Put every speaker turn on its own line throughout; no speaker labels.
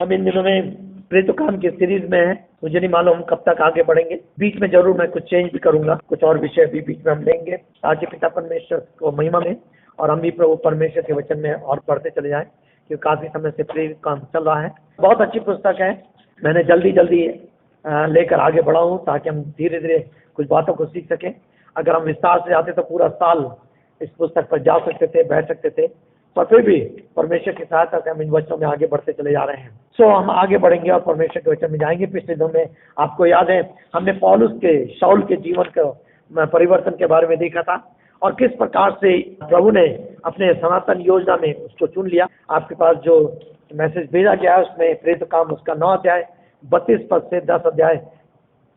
हम इन दिनों में प्रेरित काम की सीरीज में हैं। मुझे नहीं मालूम कब तक आगे बढ़ेंगे। बीच में जरूर मैं कुछ चेंज भी करूंगा, कुछ और विषय भी बीच में हम लेंगे ताकि पिता परमेश्वर को महिमा में और हम भी प्रभु परमेश्वर के वचन में और पढ़ते चले जाएं, क्योंकि काफी समय से प्रेरित काम चल रहा है। बहुत अच्छी पुस्तक है। मैंने जल्दी लेकर आगे बढ़ा हूँ ताकि हम धीरे धीरे कुछ बातों को सीख सकें। अगर हम विस्तार से जाते तो पूरा साल इस पुस्तक पर जा सकते थे, बैठ सकते थे, पर फिर भी परमेश्वर की सहायता से हम इन वचनों में आगे बढ़ते चले जा रहे हैं। सो हम आगे बढ़ेंगे और परमेश्वर के वचन में जाएंगे। पिछले दिनों में आपको याद है हमने पौलुस के शाऊल के जीवन का परिवर्तन के बारे में देखा था और किस प्रकार से प्रभु ने अपने सनातन योजना में उसको चुन लिया। आपके पास जो मैसेज भेजा गया है उसमें प्रेरित काम उसका 9 अध्याय 32 पद से 10 अध्याय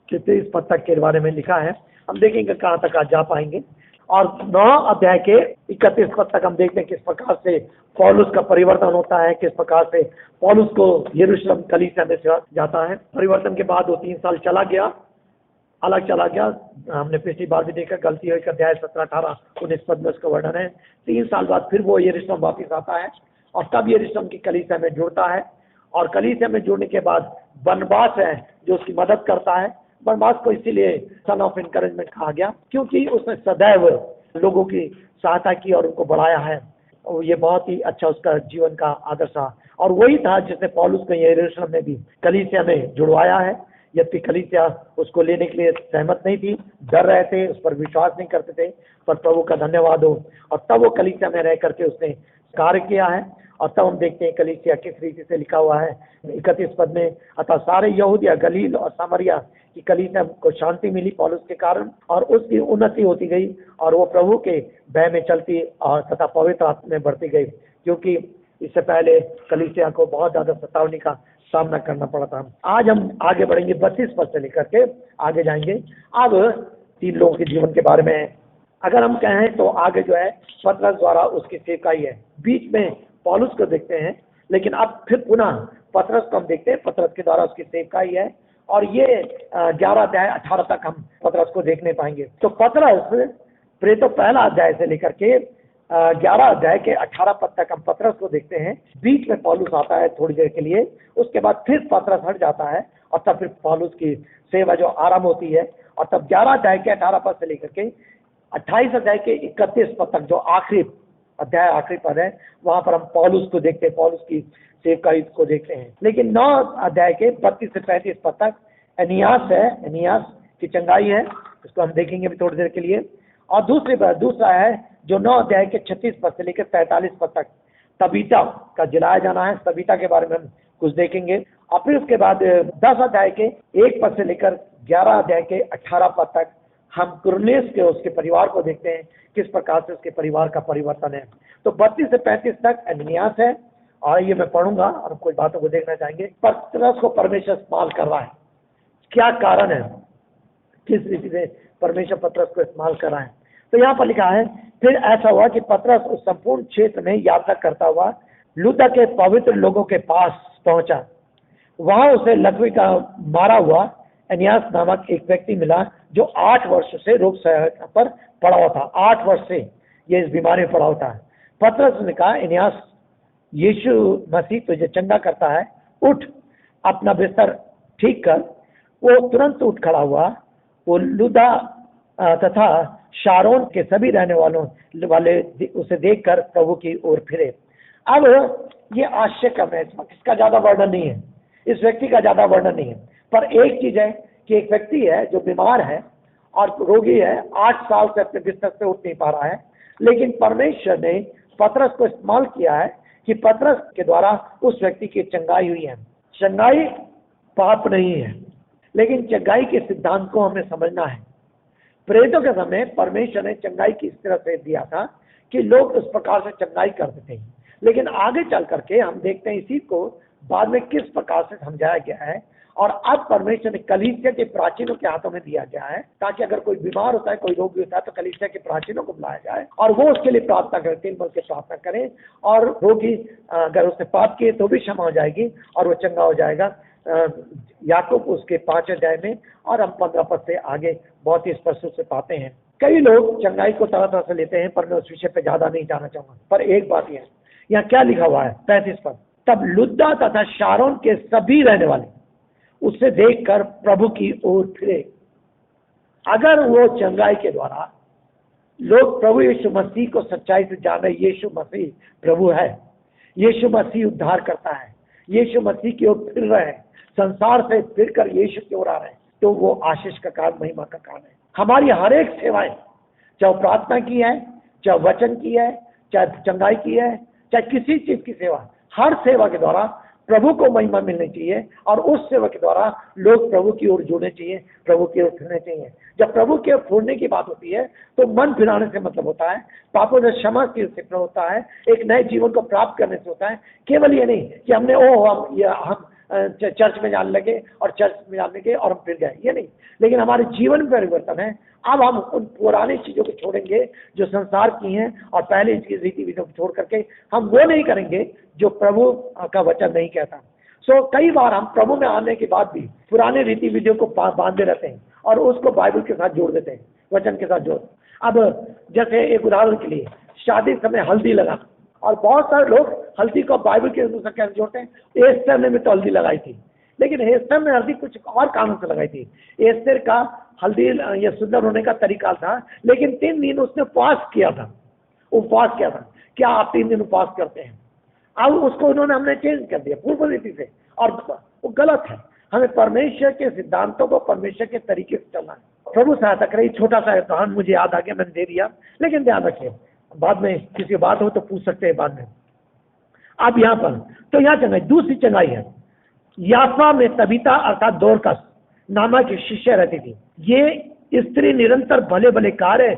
के 23 पद तक के बारे में लिखा है। हम देखेंगे कहाँ तक आज जा पाएंगे और 9 अध्याय के 31 पद तक हम देखते हैं किस प्रकार से पौलुस का परिवर्तन होता है, किस प्रकार से पौलुस को यरूशलेम कलीसिया में से जाता है। परिवर्तन के बाद वो 3 साल अलग चला गया। हमने पिछली बार भी देखा, गलती हुई अध्याय 17, 18, 19 पद में उसका वर्णन है। 3 साल बाद फिर वो यरूशलेम वापिस आता है और तब यरूशलेम की कलीसिया में जुड़ता है और कलीसिया में जुड़ने के बाद बरनबास है जो उसकी मदद करता है। बरनबास को इसीलिए सन ऑफ इनकरेजमेंट कहा गया क्योंकि उसने सदैव लोगों की सहायता की और उनको बढ़ाया है। और ये बहुत ही अच्छा उसका जीवन का आदर्श था और वही था जिसने पौलुस को यरूशलेम में भी कलीसिया में जुड़वाया है। यद्यपि कलीसिया उसको लेने के लिए सहमत नहीं थी, डर रहे थे, उस पर विश्वास नहीं करते थे, पर प्रभु का धन्यवाद हो और तब वो कलीसिया में रह करके उसने कार्य किया है। और तब हम देखते हैं कलीसिया किस रीति से लिखा हुआ है 31 पद में, अतः सारे यहूदिया गलील और सामरिया की कलीसिया को शांति मिली पौलुस के कारण और उसकी उन्नति होती गई और वो प्रभु के भय में चलती और तथा पवित्र आत्मा में बढ़ती गई, क्योंकि इससे पहले कलीसिया को बहुत ज्यादा सतावनी का सामना करना पड़ा था। आज हम आगे बढ़ेंगे 32 पद से लेकर के आगे जाएंगे। अब 3 लोगों के जीवन के बारे में अगर हम कहें तो आगे जो है पतरस द्वारा उसकी सेवकाई है। बीच में पौलुस को देखते हैं, लेकिन अब फिर पुनः पतरस को हम देखते हैं, पतरस के द्वारा उसकी सेवकाई है और ये 11 अध्याय 18 तक हम पतरस को देखने पाएंगे। तो पतरस प्रेरितों पहला अध्याय से लेकर के 11 अध्याय के 18 पद तक हम पतरस को देखते हैं। बीच में पौलुस आता है थोड़ी देर के लिए, उसके बाद फिर पतरस हट जाता है और तब फिर पौलुस की सेवा जो आरंभ होती है और तब 11 अध्याय के 18 पद से लेकर के 28 अध्याय के 31 पद तक जो आखिरी पद है वहां पर हम पौलुस को देखते हैं, पौलुस की सेवकाई को देखते हैं। लेकिन 9 अध्याय के 32 से 35 पद तक एनियास की चंगाई है, इसको हम देखेंगे भी थोड़ी देर के लिए। और दूसरा है जो 9 अध्याय के 36 पद से लेकर 45 पद तक तबीता का जिलाया जाना है। तबीता के बारे में हम कुछ देखेंगे और फिर उसके बाद 10 अध्याय के 1 पद से लेकर 11 अध्याय के 18 पद तक हम कुरनेलियुस के उसके परिवार को देखते हैं, किस प्रकार से उसके परिवार का परिवर्तन है। तो 32 से 35 तक एनियास है और ये मैं पढ़ूंगा और कुछ बातों को देखना चाहेंगे। पतरस को परमेश्वर इस्तेमाल कर रहा है, क्या कारण है, किस रीति से परमेश्वर पतरस को इस्तेमाल कर रहा है। तो यहाँ पर लिखा है, फिर ऐसा हुआ कि पतरस उस संपूर्ण क्षेत्र में यात्रा करता हुआ लुद्दा के पवित्र लोगों के पास पहुंचा। वहां उसे लकड़ी का मारा हुआ एनियास नामक एक व्यक्ति मिला जो 8 वर्ष से रोग पर पड़ा हुआ था। 8 वर्ष से ये इस बीमारी में पड़ा हुआ था। पतरस ने कहा, एनियास, यीशु मसीह तुझे चंगा करता है, उठ अपना बिस्तर ठीक कर। वो तुरंत उठ खड़ा हुआ। वो लुद्दा तथा शारोन के सभी रहने वाले उसे देखकर प्रभु की ओर फिरे। अब ये आश्चर्य का है, इसका ज्यादा वर्णन नहीं है, इस व्यक्ति का ज्यादा वर्णन नहीं है, पर एक चीज है कि एक व्यक्ति है जो बीमार है और रोगी है, 8 साल से अपने बिस्तर से उठ नहीं पा रहा है, लेकिन परमेश्वर ने पतरस को इस्तेमाल किया है कि पतरस के द्वारा उस व्यक्ति की चंगाई हुई है। चंगाई पाप नहीं है, लेकिन चंगाई के सिद्धांत को हमें समझना है। प्रेरितों के समय परमेश्वर ने चंगाई की इस तरह से दिया था कि लोग उस प्रकार से चंगाई करते थे, लेकिन आगे चल करके हम देखते हैं इसी को बाद में किस प्रकार से समझाया गया है और अब परमेश्वर ने कलीसिया के प्राचीनों के हाथों में दिया गया है, ताकि अगर कोई बीमार होता है, कोई रोगी होता है, तो कलीसिया के प्राचीनों को बुलाया जाए और वो उसके लिए प्रार्थना करें, 3 बल के प्रार्थना करें और रोगी अगर उसने पाप किए तो भी क्षमा हो जाएगी और वो चंगा हो जाएगा। याकूब उसके 5 अध्याय में और हम 15 पद से आगे बहुत ही स्पष्ट रूप से पाते हैं। कई लोग चंगाई को तरह तरह से लेते हैं, पर मैं उस विषय पे ज्यादा नहीं जाना चाहूंगा। पर एक बात यह है, यहाँ क्या लिखा हुआ है 35 पद, तब लुद्दा तथा शारोन के सभी रहने वाले उसे देखकर प्रभु की ओर फिरे। अगर वो चंगाई के द्वारा लोग प्रभु यीशु मसीह को सच्चाई से जाने, यीशु मसीह प्रभु है, यीशु मसीह उद्धार करता है, यीशु मसीह की ओर फिर रहे हैं, संसार से फिरकर यीशु की ओर आ रहे हैं, तो वो आशीष का काम, महिमा का काम है। हमारी हर एक सेवाएं, चाहे प्रार्थना की है, चाहे वचन की है, चाहे चंगाई की है, चाहे किसी चीज की सेवा, हर सेवा के द्वारा प्रभु को महिमा मिलनी चाहिए और उस सेवा के द्वारा लोग प्रभु की ओर जुड़ने चाहिए, प्रभु की ओर फिरने चाहिए। जब प्रभु की ओर फिरने की बात होती है तो मन फिराने से मतलब होता है, पापों से क्षमा से होता है, एक नए जीवन को प्राप्त करने से होता है। केवल ये नहीं कि हमने हम चर्च में जाने लगे और चर्च में जाने लगे और हम फिर गए, ये नहीं, लेकिन हमारे जीवन में परिवर्तन है। अब हम उन पुरानी चीजों को छोड़ेंगे जो संसार की हैं और पहले इसकी रीति विधियों को छोड़ करके हम वो नहीं करेंगे जो प्रभु का वचन नहीं कहता। कई बार हम प्रभु में आने के बाद भी पुराने रीति विधियों को बांधे रहते हैं और उसको बाइबल के साथ जोड़ देते हैं, वचन के साथ जोड़। अब जैसे एक उदाहरण के लिए, शादी समय हल्दी लगा, और बहुत सारे लोग हल्दी को बाइबल के अनुसार कैसे जोड़ते हैं, एस्तर ने भी तो हल्दी लगाई थी, लेकिन एस्तर ने हल्दी कुछ और कारणों से लगाई थी। एस्तर का हल्दी ये सुंदर होने का तरीका था, लेकिन 3 दिन उसने उपवास किया था। क्या आप 3 दिन उपवास करते हैं? अब उसको उन्होंने हमने चेंज कर दिया पूर्व रीति से, और वो गलत है। हमें परमेश्वर के सिद्धांतों को, परमेश्वर के तरीके से चलना है। प्रभु सहायता करे। छोटा सा उदाहरण मुझे याद आ गया, मैंने दे दिया, लेकिन ध्यान रखिए, बाद में किसी बात हो तो पूछ सकते हैं बाद में। अब यहाँ पर तो यहाँ चंगाई, दूसरी चंगाई है। याफा में तबीता अर्थात दोरकस नामक की शिष्य रहती थी। ये स्त्री निरंतर भले भले कार्य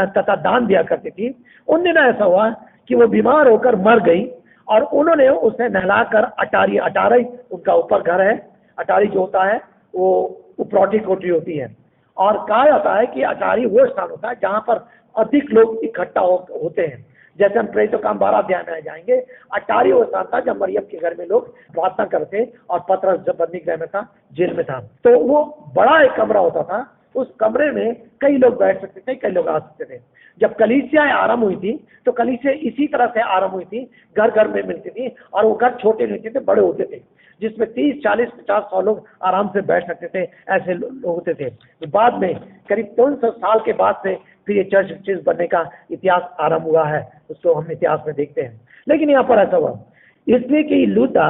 तथा दान दिया करती थी। उन दिनों ऐसा हुआ कि वो बीमार होकर मर गई और उन्होंने उसे नहलाकर अटारी उनका ऊपर घर है, अटारी जो होता है वो उपरौठी कोठरी होती है, और कहा जाता है कि अटारी वो स्थान होता है जहाँ पर अधिक लोग इकट्ठा होते हैं। जैसे हम प्रेरितों काम 12 अध्याय में जाएंगे, अटारी वो स्थान था जब मरियम के घर में लोग प्रार्थना करते और पतरस जब बंदी गृह में था, जेल में था, तो वो बड़ा एक कमरा होता था। उस कमरे में कई लोग बैठ सकते थे, कई लोग आ सकते थे। जब कलीसियाएं आरंभ हुई थी तो कलीसिया इसी तरह से आरंभ हुई थी, घर घर में मिलती थी, और वो घर छोटे नहीं थे, बड़े होते थे, जिसमें 30, 40, 50, 100 लोग आराम से बैठ सकते थे। ऐसे लोग होते थे। बाद में करीब 300 साल के बाद से फिर ये चर्च बनने का इतिहास आरंभ हुआ है, उसको हम इतिहास में देखते हैं। लेकिन यहाँ पर ऐसा हुआ इसलिए कि लुद्दा,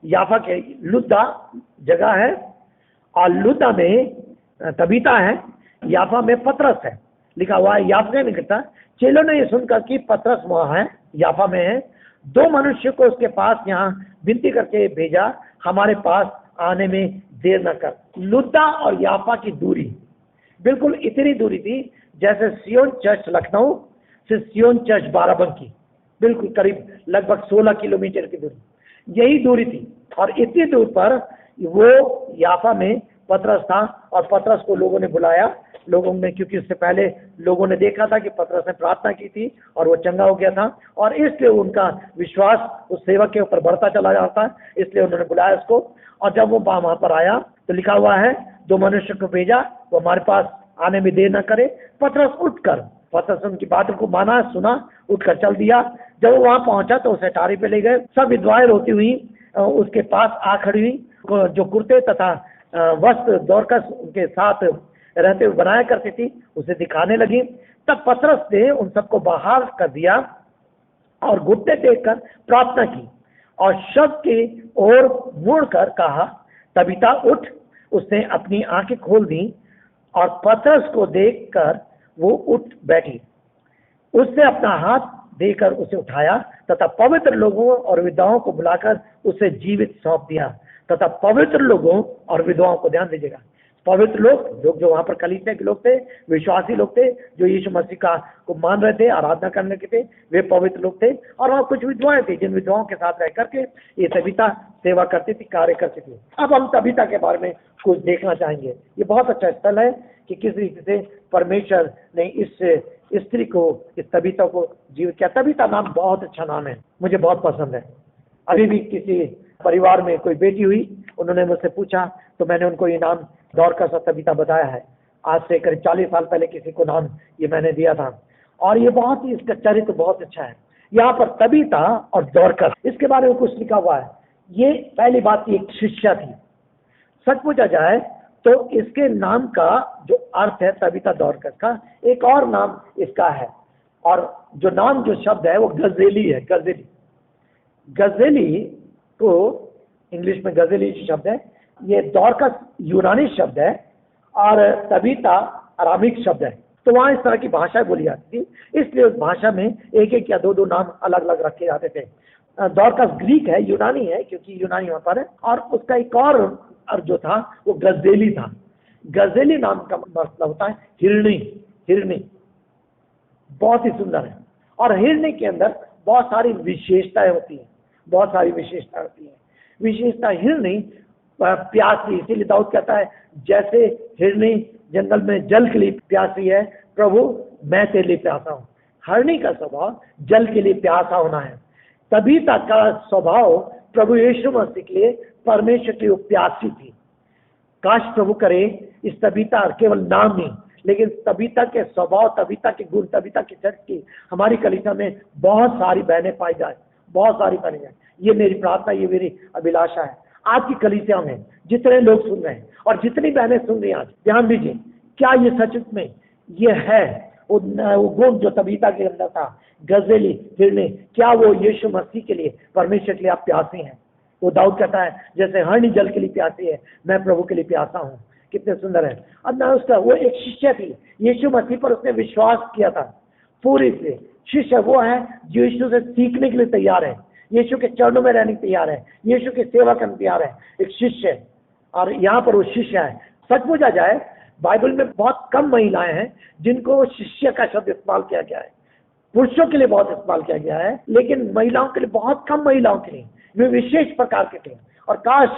याफा के लुद्दा जगह है और लुद्दा में तबीता है, याफा में पतरस है, लिखा हुआ है। याफा का निकलता, चेलों ने ये सुनकर कि पतरस वहाँ है, याफा में है, 2 मनुष्य को उसके पास यहाँ विनती करके भेजा, हमारे पास आने में देर न कर। लुद्दा और याफा की दूरी बिल्कुल इतनी दूरी थी जैसे सियोन चर्च लखनऊ से सियोन चर्च बाराबंकी, बिल्कुल करीब लगभग 16 किलोमीटर की दूरी, यही दूरी थी। और इतनी दूर पर वो याफा में पतरस था, और पतरस को लोगों ने बुलाया, लोगों ने, क्योंकि उससे पहले लोगों ने देखा था कि पतरस ने प्रार्थना की थी और वो चंगा हो गया था, और इसलिए उनका विश्वास उस सेवक के ऊपर बढ़ता चला जाता, इसलिए उन्होंने बुलाया उसको। और जब वो वहां पर आया तो लिखा हुआ है 2 मनुष्य को भेजा, वो हमारे पास आने में देर न करे। पतरस उनकी बातों को माना, सुना, उठकर चल दिया। जब वो वहां पहुंचा तो उसे अटारी पे ले गए। सब विधवाएं रोती हुई उसके पास आ खड़ी हुई, जो कुर्ते तथा वस्त्र दोरकस उनके साथ रहते हुए बनाया करती थी उसे दिखाने लगी। तब पतरस ने उन सबको बाहर कर दिया और घुटने टेककर प्रार्थना की और शव की ओर मुड़कर कहा, तबीता उठ। उसने अपनी आंखें खोल दी और पतरस को देखकर वो उठ बैठी। उसने अपना हाथ देकर उसे उठाया तथा पवित्र लोगों और विधवाओं को बुलाकर उसे जीवित सौंप दिया। तथा पवित्र लोगों और विधवाओं को, ध्यान दीजिएगा, पवित्र लोग जो वहां पर कलीसिया के लोग थे, विश्वासी लोग थे, जो यीशु मसीह का को मान रहे थे, आराधना करने के थे, वे पवित्र लोग थे। और वहाँ कुछ विधवाएं थी, जिन विधवाओं के साथ रह करके ये तबीता सेवा करती थी, कार्य करती थी। अब हम तबीता के बारे में कुछ देखना चाहेंगे। ये बहुत अच्छा स्थल है कि किस रीति से परमेश्वर ने इस स्त्री को, इस तबीता को जीवित किया। तबीता नाम बहुत अच्छा नाम है, मुझे बहुत पसंद है। अभी भी किसी परिवार में कोई बेटी हुई, उन्होंने मुझसे पूछा तो मैंने उनको ये नाम दोरकस और तबीता बताया है। आज से करीब 40 साल पहले किसी को नाम ये मैंने दिया था, और ये बहुत ही, इसका चरित्र बहुत अच्छा है। यहाँ पर तबीता और दोरकस, इसके बारे में कुछ लिखा हुआ है। ये पहली बात, एक शिष्या थी। सच पूछा जाए तो इसके नाम का जो अर्थ है तबीता दौरकस का, एक और नाम इसका है, और जो नाम जो शब्द है वो गजेली है। गजेली, गजेली को इंग्लिश में गजेली शब्द है, ये दौरकस यूनानी शब्द है और तबीता अरामिक शब्द है। तो वहाँ इस तरह की भाषा बोली जाती थी, इसलिए उस भाषा में एक एक या दो दो नाम अलग अलग रखे जाते थे। दौरकस ग्रीक है, यूनानी है, क्योंकि यूनानी वहाँ पर है, और उसका एक और अर्थ जो था वो गजेली था। गजेली नाम का मतलब होता है हिरणी। हिरणी बहुत ही सुंदर है, और हिरणी के अंदर बहुत सारी विशेषताएं होती हैं, बहुत सारी विशेषताएं होती हैं। विशेषता हिरणी प्यासी, इसीलिए दाऊद कहता है जैसे हिरणी जंगल में जल के लिए प्यासी है, प्रभु मैं तेरे लिए प्यासा हूँ। हिरणी का स्वभाव जल के लिए प्यासा होना है। तबीता का स्वभाव प्रभु यीशु मसीह के लिए परमेश्वर की प्यासी थी। काश प्रभु करे इस तबीता केवल नाम नहीं, लेकिन तबीता के स्वभाव, तबीता के गुण, तबीता के चरित्र की हमारी कलीसिया में बहुत सारी बहनें पाई जाए, बहुत सारी पाई जाए। ये मेरी प्रार्थना, ये मेरी अभिलाषा है। आज की कलीसिया में जितने लोग सुन रहे हैं और जितनी बहनें सुन रही हैं, आज ध्यान दीजिए, क्या ये सच में ये है वो गुण जो तबीता के अंदर था, गजेली, हिरणी, क्या वो यीशु मसीह के लिए, परमेश्वर के लिए आप प्यासे हैं? वो दाऊद कहता है जैसे हिरणी जल के लिए प्यासी है, मैं प्रभु के लिए प्यासा हूँ। कितने सुंदर है। अब ना उसका वो एक शिष्य थी, यीशु मसीह पर उसने विश्वास किया था पूरी से। शिष्य वो है जो यीशु से सीखने के लिए तैयार है, यीशु के चरणों में रहने के तैयार है, यीशु की सेवा करने तैयार है, एक शिष्य। और यहाँ पर वो शिष्य है। सच पूछा जाए बाइबल में बहुत कम महिलाएं हैं जिनको शिष्य का शब्द इस्तेमाल किया गया है। पुरुषों के लिए बहुत इस्तेमाल किया गया है, लेकिन महिलाओं के लिए बहुत कम, महिलाओं के लिए वे विशेष प्रकार के थे। और काश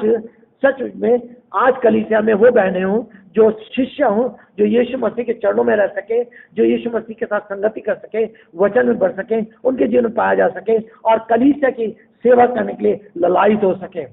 सच में आज कलीसिया में वो बहनें हों जो शिष्य हों, जो यीशु मसीह के चरणों में रह सके, जो यीशु मसीह के साथ संगति कर सके, वचन में बढ़ सके, उनके जीवन में पाया जा सके और कलीसिया की सेवा करने के लिए ललायित हो सके।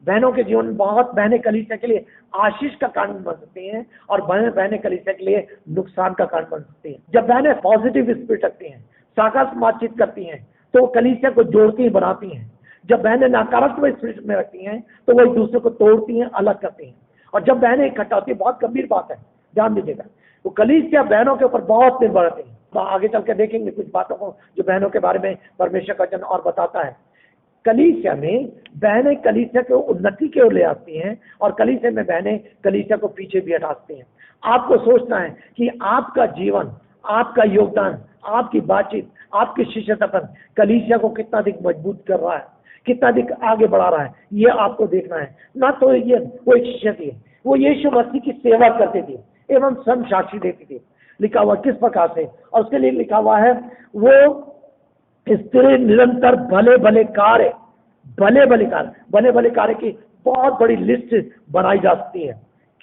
बहनों के जीवन में बहुत बहनें कलीसिया के लिए आशीष का कारण बन सकती हैं और बहनें कलीसिया के लिए नुकसान का कारण बन सकती हैं। जब बहनें पॉजिटिव स्पिरिट रखती हैं, सकारात्मक बातचीत करती हैं, तो वो कलीसिया को जोड़ती बनाती हैं। जब बहनें नकारात्मक स्पिरिट में रखती हैं तो वो एक दूसरे को तोड़ती हैं, अलग करती हैं। और जब बहनें इकट्ठा होती है, बहुत गंभीर बात है, ध्यान दीजिएगा, वो कलीसिया बहनों के ऊपर बहुत निर्भर रहती है। तो आगे चल के देखेंगे कुछ बातों को जो बहनों के बारे में परमेश्वर का वचन और बताता है। कलीसिया में बहनें कलीसिया को उन्नति की ओर ले आती हैं और कलीसिया में बहनें कलीसिया को पीछे भी हटाती हैं। आपको सोचना है कि आपका जीवन, आपका योगदान, आपकी बातचीत, आपकी शिष्यता कलीसिया को कितना अधिक मजबूत कर रहा है, कितना अधिक आगे बढ़ा रहा है, ये आपको देखना है। ना तो ये वो एक शिष्य थी, वो यीशु मसीह की सेवा करती थी एवं स्वयं साक्षी देती थी। लिखा हुआ किस प्रकार से, और उसके लिए लिखा हुआ है वो स्त्री निरंतर भले भले कार्य, भले भले कार्य की बहुत बड़ी लिस्ट बनाई जा सकती है।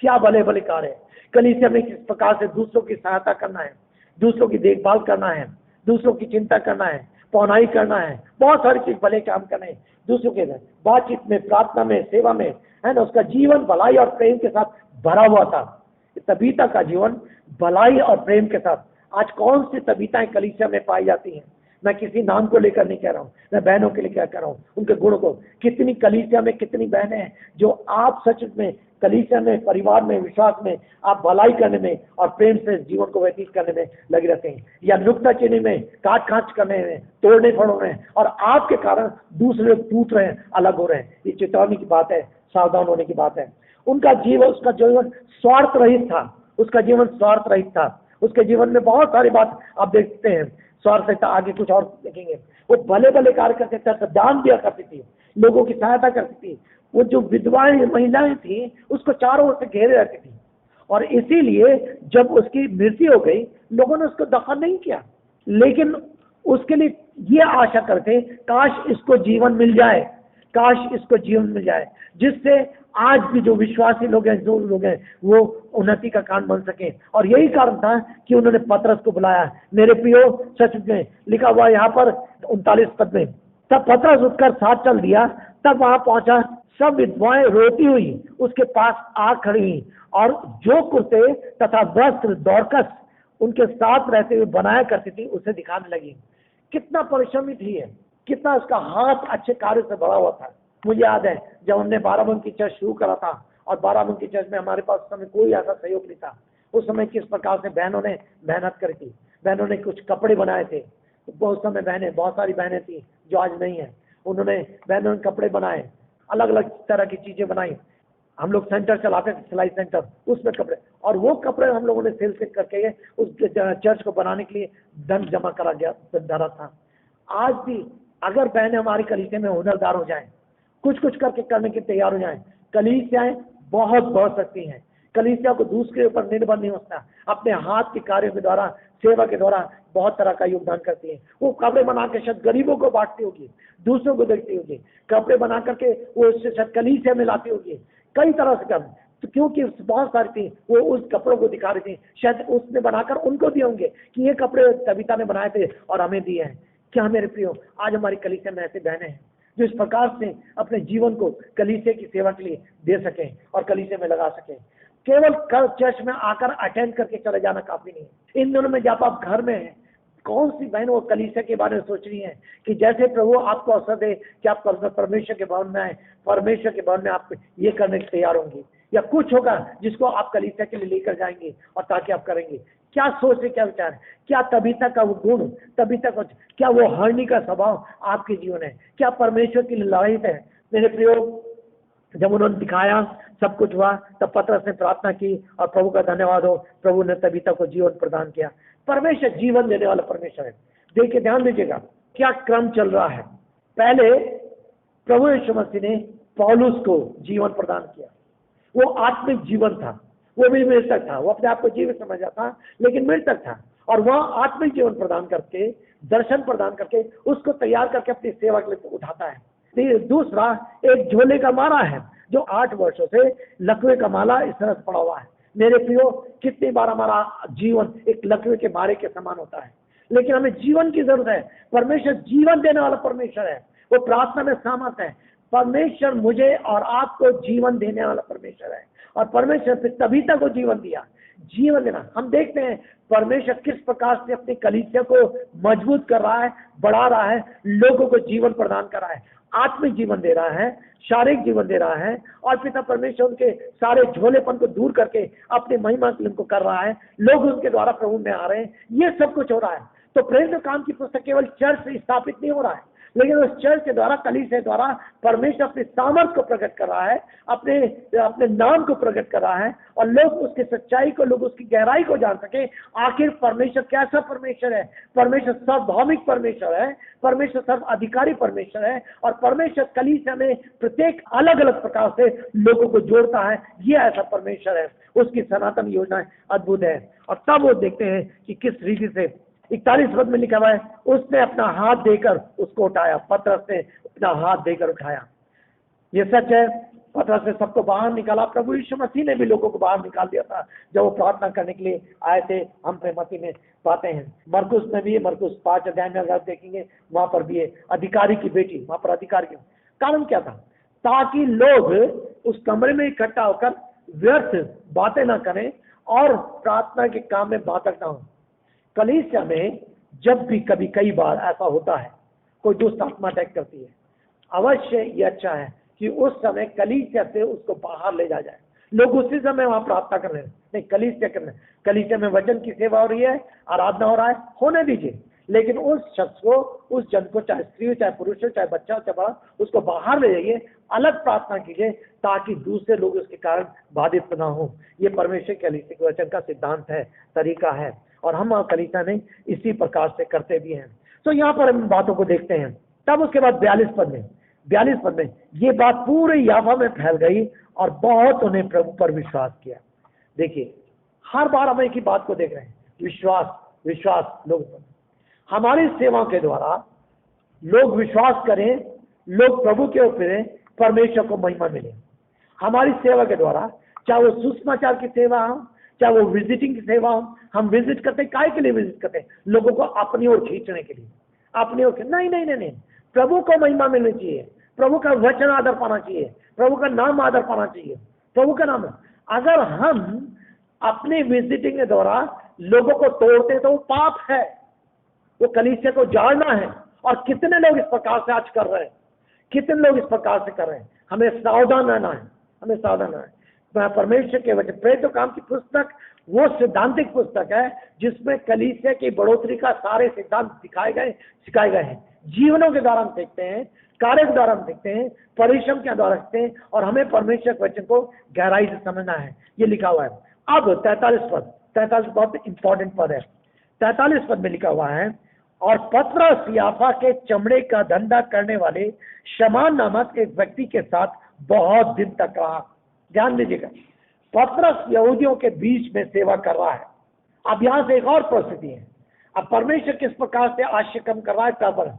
क्या भले भले कार्य? कलीसिया में किस प्रकार से दूसरों की सहायता करना है, दूसरों की देखभाल करना है, दूसरों की चिंता करना है, पौनाई करना है, बहुत सारी चीज भले काम करने हैं दूसरों के बातचीत में, प्रार्थना में, सेवा में, है ना। उसका जीवन भलाई और प्रेम के साथ भरा हुआ था। तबीता का जीवन भलाई और प्रेम के साथ। आज कौन सी तबीताएं कलीसिया में पाई जाती हैं? मैं किसी नाम को लेकर नहीं कह रहा हूँ, मैं बहनों के लिए क्या कह रहा हूँ, उनके गुणों को। कितनी कलीसिया में कितनी बहनें हैं जो आप सच में कलीसिया में, परिवार में, विश्वास में आप भलाई करने में और प्रेम से जीवन को व्यतीत करने में लगे रहते हैं, या नुक्ताचीनी में, काट खांच करने में, तोड़ने फोड़ने में, और आपके कारण दूसरे लोग टूट रहे हैं, अलग हो रहे हैं। ये चेतावनी की बात है, सावधान होने की बात है। उनका जीवन, उसका जीवन स्वार्थ रहित था, उसका जीवन स्वार्थ रहित था। उसके जीवन में बहुत सारी बात आप देखते हैं स्वार्थ रहित। आगे कुछ और देखेंगे। वो भले भले कार्य करते थे, दान दिया करती थी, लोगों की सहायता करती थी। वो जो विधवाएं महिलाएं थी उसको चारों ओर से घेरे रहती थी, और इसीलिए जब उसकी मृत्यु हो गई लोगों ने उसको दफन नहीं किया, लेकिन उसके लिए ये आशा करते काश इसको जीवन मिल जाए, काश इसको जीवन मिल जाए, जिससे आज भी जो विश्वासी लोग हैं, जो लोग हैं, वो उन्नति का कारण बन सके। और यही कारण था कि उन्होंने पतरस को बुलाया। मेरे प्रियो, सच में लिखा हुआ यहाँ पर 39 पद में, तब पतरस उठकर साथ चल दिया। तब वहां पहुंचा, सब विधवाएं रोती हुई उसके पास आ खड़ी हुई, और जो कुर्ते तथा वस्त्र दौरकस उनके साथ रहते हुए बनाया करती थी उसे दिखाने लगी। कितना परिश्रमी थी है, कितना उसका हाथ अच्छे कार्य से भरा हुआ था। मुझे याद है जब हमने बाराबंकी चर्च शुरू करा था और बाराबंकी चर्च में हमारे पास उस समय कोई ऐसा सहयोग नहीं था। उस समय किस प्रकार से बहनों ने मेहनत करी थी, बहनों ने कुछ कपड़े बनाए थे। बहुत समय बहनें, बहुत सारी बहनें थी जो आज नहीं है, उन्होंने बहनों ने कपड़े बनाए, अलग अलग तरह की चीजें बनाई। हम लोग सेंटर चलाते थे, सिलाई सेंटर, उसमें कपड़े, और वो कपड़े हम लोगों ने सेल से करके उस चर्च को बनाने के लिए धन जमा करा गया धरा था। आज भी अगर बहनें हमारी कलीसिया में हुनरदार हो जाएं, कुछ कुछ करके करने के तैयार हो जाएं, कलीसियाएं बहुत बढ़ सकती हैं। कलीसिया को दूसरे ऊपर निर्भर नहीं होता, अपने हाथ के कार्यों के द्वारा, सेवा के द्वारा बहुत तरह का योगदान करती है। वो कपड़े बना के शायद गरीबों को बांटती होगी, दूसरों को देखती होगी, कपड़े बना करके वो उससे शायद कलीसिया में लाती होगी, कई तरह से कर, तो क्योंकि बहुत सारी थी वो उस कपड़ों को दिखा रही थी, शायद उसने बनाकर उनको दिए होंगे कि ये कपड़े कविता ने बनाए थे और हमें दिए हैं। क्या मेरे प्रियो, आज हमारी कलीसिया में ऐसे बहनें हैं जो इस प्रकार से अपने जीवन को कलीसिया की सेवा के लिए दे सकें और कलीसिया में लगा सकें। केवल कल चर्च में आकर अटेंड करके चले जाना काफी नहीं है। इन दिनों में जब आप घर में हैं, कौन सी बहन वो कलीसिया के बारे में सोच रही है कि जैसे प्रभु आपको अवसर दे कि आप परमेश्वर के भवन में आए, परमेश्वर के भवन में आप ये करने के तैयार होंगी, या कुछ होगा जिसको आप कलीसिया के लिए लेकर जाएंगे और ताकि आप करेंगे। क्या सोच है, क्या विचार है, क्या तबीता का वो गुण, तबीता का, क्या वो हरनी का स्वभाव आपके जीवन है, क्या परमेश्वर की ललायत है। मेरे प्रियो, जब उन्होंने दिखाया सब कुछ हुआ, तब पतरस ने प्रार्थना की और प्रभु का धन्यवाद हो, प्रभु ने तबीता को जीवन प्रदान किया। परमेश्वर जीवन देने वाला परमेश्वर है। देखिए, ध्यान दीजिएगा क्या क्रम चल रहा है। पहले प्रभु यीशु मसीह ने पौलुस को जीवन प्रदान किया, वो आत्मिक जीवन था, वो भी मृतक था, वो अपने आप को जीवित समझा था लेकिन मृतक था, और वह आत्मिक जीवन प्रदान करके, दर्शन प्रदान करके उसको तैयार करके अपनी सेवा के लिए उठाता है। दूसरा, एक झोले का माला है जो 8 वर्षों से लकवे का माला इस तरह से पड़ा हुआ है। मेरे प्रियो, कितनी बार हमारा जीवन एक लकवे के मारे के समान होता है, लेकिन हमें जीवन की जरूरत है। परमेश्वर जीवन देने वाला परमेश्वर है, वो प्रार्थना में सहमत है। परमेश्वर मुझे और आपको जीवन देने वाला परमेश्वर है, और परमेश्वर फिर तबीता को जीवन दिया। जीवन देना, हम देखते हैं परमेश्वर किस प्रकार से अपनी कलीसिया को मजबूत कर रहा है, बढ़ा रहा है, लोगों को जीवन प्रदान कर रहा है, आत्मिक जीवन दे रहा है, शारीरिक जीवन दे रहा है, और पिता परमेश्वर उनके सारे झोलेपन को दूर करके अपनी महिमा के लिए उनको कर रहा है। लोग उनके द्वारा प्रभु में आ रहे हैं, ये सब कुछ हो रहा है। तो प्रेरित काम की पुस्तक केवल चर्च से स्थापित नहीं हो रहा है, लेकिन उस चर्च के द्वारा, कलीसिया द्वारा परमेश्वर अपने सामर्थ को प्रकट कर रहा है, अपने अपने नाम को प्रकट कर रहा है, और लोग उसकी सच्चाई को, लोग उसकी गहराई को जान सके। आखिर परमेश्वर कैसा परमेश्वर है? परमेश्वर सार्वभौमिक परमेश्वर है, परमेश्वर सर्व अधिकारी परमेश्वर है, और परमेश्वर कलीसिया में प्रत्येक अलग अलग प्रकार से लोगों को जोड़ता है। ये ऐसा परमेश्वर है, उसकी सनातन योजना अद्भुत है। और तब वो देखते हैं कि किस रीति से 41 पद में लिखा हुआ है, उसने अपना हाथ देकर उसको उठाया। पतरस ने अपना हाथ देकर उठाया। ये सच है, पतरस ने सबको बाहर निकाला। प्रभु यीशु मसीह ने भी लोगों को बाहर निकाल दिया था जब वो प्रार्थना करने के लिए आए थे। हम मसीह में पाते हैं, मरकुस में भी है, मरकुस 5 अध्याय में अगर देखेंगे वहां पर भी है, अधिकारी की बेटी, वहां पर अधिकारी की। कारण क्या था? ताकि लोग उस कमरे में इकट्ठा होकर व्यर्थ बातें ना करें और प्रार्थना के काम में बाधक ना हो। कलीसिया में जब भी कभी कई बार ऐसा होता है, कोई दुष्ट आत्मा अटैक करती है, अवश्य ये अच्छा है कि उस समय कलीसिया से उसको बाहर ले जाया जाए। लोग उसी समय वहां प्रार्थना कर रहे हैं, नहीं, कलीसिया कर रहे हैं। कलीसिया में वचन की सेवा हो रही है, आराधना हो रहा है, होने दीजिए, लेकिन उस शख्स को, उस जन को, चाहे स्त्री हो, चाहे पुरुष हो, चाहे बच्चा हो, चाहे बड़ा, उसको बाहर ले जाइए, अलग प्रार्थना कीजिए, ताकि दूसरे लोग उसके कारण बाधित न हो। ये परमेश्वर के कलीसिया के वचन का सिद्धांत है, तरीका है, और हम कलीसिया में इसी प्रकार से करते भी हैं। तो यहाँ पर हम बातों को देखते हैं। तब उसके बाद 42 पद में ये बात पूरे याफा में फैल गई और बहुत उन्हें प्रभु पर विश्वास किया। देखिए, हर बार हम एक ही बात को देख रहे हैं, विश्वास लोग, हमारी सेवाओं के द्वारा लोग विश्वास करें, लोग प्रभु के ऊपर परमेश्वर को महिमा मिले। हमारी सेवा के द्वारा, चाहे वो सुसमाचार की सेवा हो, चाहे वो विजिटिंग की सेवा हो, हम विजिट करते हैं, काय के लिए विजिट करते हैं? लोगों को अपनी ओर खींचने के लिए, अपनी ओर। नहीं, प्रभु को महिमा मिलनी चाहिए, प्रभु का वचन आदर पाना चाहिए, प्रभु का नाम आदर पाना चाहिए, प्रभु का नाम। अगर हम अपनी विजिटिंग के द्वारा लोगों को तोड़ते तो वो पाप है, वो कलीसिया को जाड़ना है। और कितने लोग इस प्रकार से आज कर रहे हैं, कितने लोग इस प्रकार से कर रहे हैं? हमें सावधान रहना है, हमें सावधान रहना है। परमेश्वर के वचन प्रेरितों काम की पुस्तक वो सिद्धांतिक पुस्तक है जिसमें कलीसिया की बढ़ोतरी का सारे सिद्धांत सिखाए गए, सिखाए गए हैं। जीवनों के द्वारा हम सीखते हैं, कार्य के द्वारा हम सीखते हैं, परिश्रम के द्वारा सीखते हैं, और हमें परमेश्वर के वचन को गहराई से समझना है। ये लिखा हुआ है। अब 43 बहुत इंपॉर्टेंट पद है। 43 पद में लिखा हुआ है, और पतरस याफा के चमड़े का धंधा करने वाले शमान नामक एक व्यक्ति के साथ बहुत दिन तक रहा। ध्यान दीजिएगा, पतरस यहूदियों के बीच में सेवा कर रहा है। अब यहां से एक और परिस्थिति है। अब परमेश्वर किस प्रकार से आश्चर्य कम कर रहा है, तब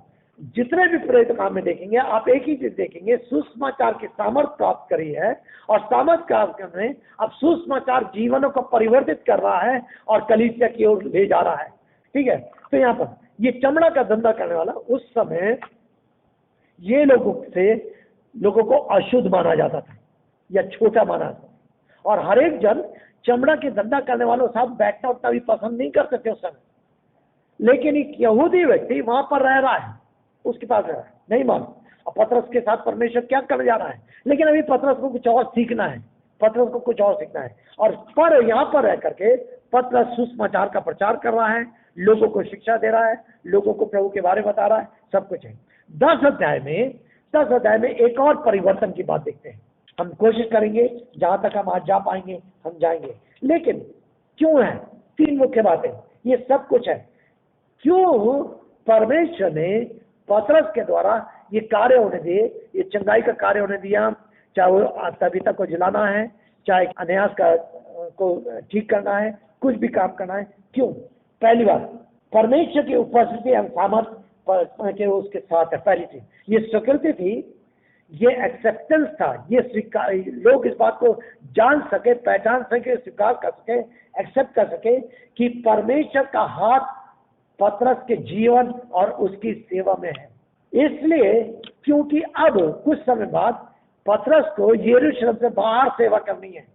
जितने भी प्रेरित काम में देखेंगे आप एक ही चीज देखेंगे, सुसमाचार की सामर्थ प्राप्त करी है, और सामर्थ कार्यक्रम में अब सुसमाचार जीवनों को परिवर्तित कर रहा है और कलीसिया की ओर ले जा रहा है। ठीक है, तो यहाँ पर ये चमड़ा का धंधा करने वाला, उस समय ये लोगों को अशुद्ध माना जाता था या छोटा माना जाता था, और हर एक जन चमड़ा के धंधा करने वालों के साथ बैठना उतना भी पसंद नहीं करते थे उस समय। लेकिन एक यहूदी व्यक्ति वहां पर रह रहा है, उसके पास रह रहा है, नहीं मानो। अब पतरस के साथ परमेश्वर क्या करने जा रहा है, लेकिन अभी पतरस को कुछ और सीखना है, पतरस को कुछ और सीखना है। और पर यहाँ पर रह करके पतरस सुसमाचार का प्रचार कर रहा है, लोगों को शिक्षा दे रहा है, लोगों को प्रभु के बारे में बता रहा है, सब कुछ है। 10 अध्याय में एक और परिवर्तन की बात देखते हैं। हम कोशिश करेंगे जहां तक हम आज जा पाएंगे हम जाएंगे, लेकिन क्यों है 3 मुख्य बातें, ये सब कुछ है। क्यों परमेश्वर ने पतरस के द्वारा ये कार्य होने दिए, ये चंगाई का कार्य होने दिया, चाहे वो तबीता को जिलाना है, चाहे अन्यास को ठीक करना है, कुछ भी काम करना है। क्यों? पहली बात, परमेश्वर की उपस्थिति एवं सामर्थ्य के उसके साथ है। पहली चीज ये स्वीकृति थी, ये एक्सेप्टेंस था, ये स्वीकार, लोग इस बात को जान सके, पहचान सके, स्वीकार कर सके, एक्सेप्ट कर सके कि परमेश्वर का हाथ पतरस के जीवन और उसकी सेवा में है। इसलिए क्योंकि अब कुछ समय बाद पतरस को यरूशलेम से बाहर सेवा करनी है,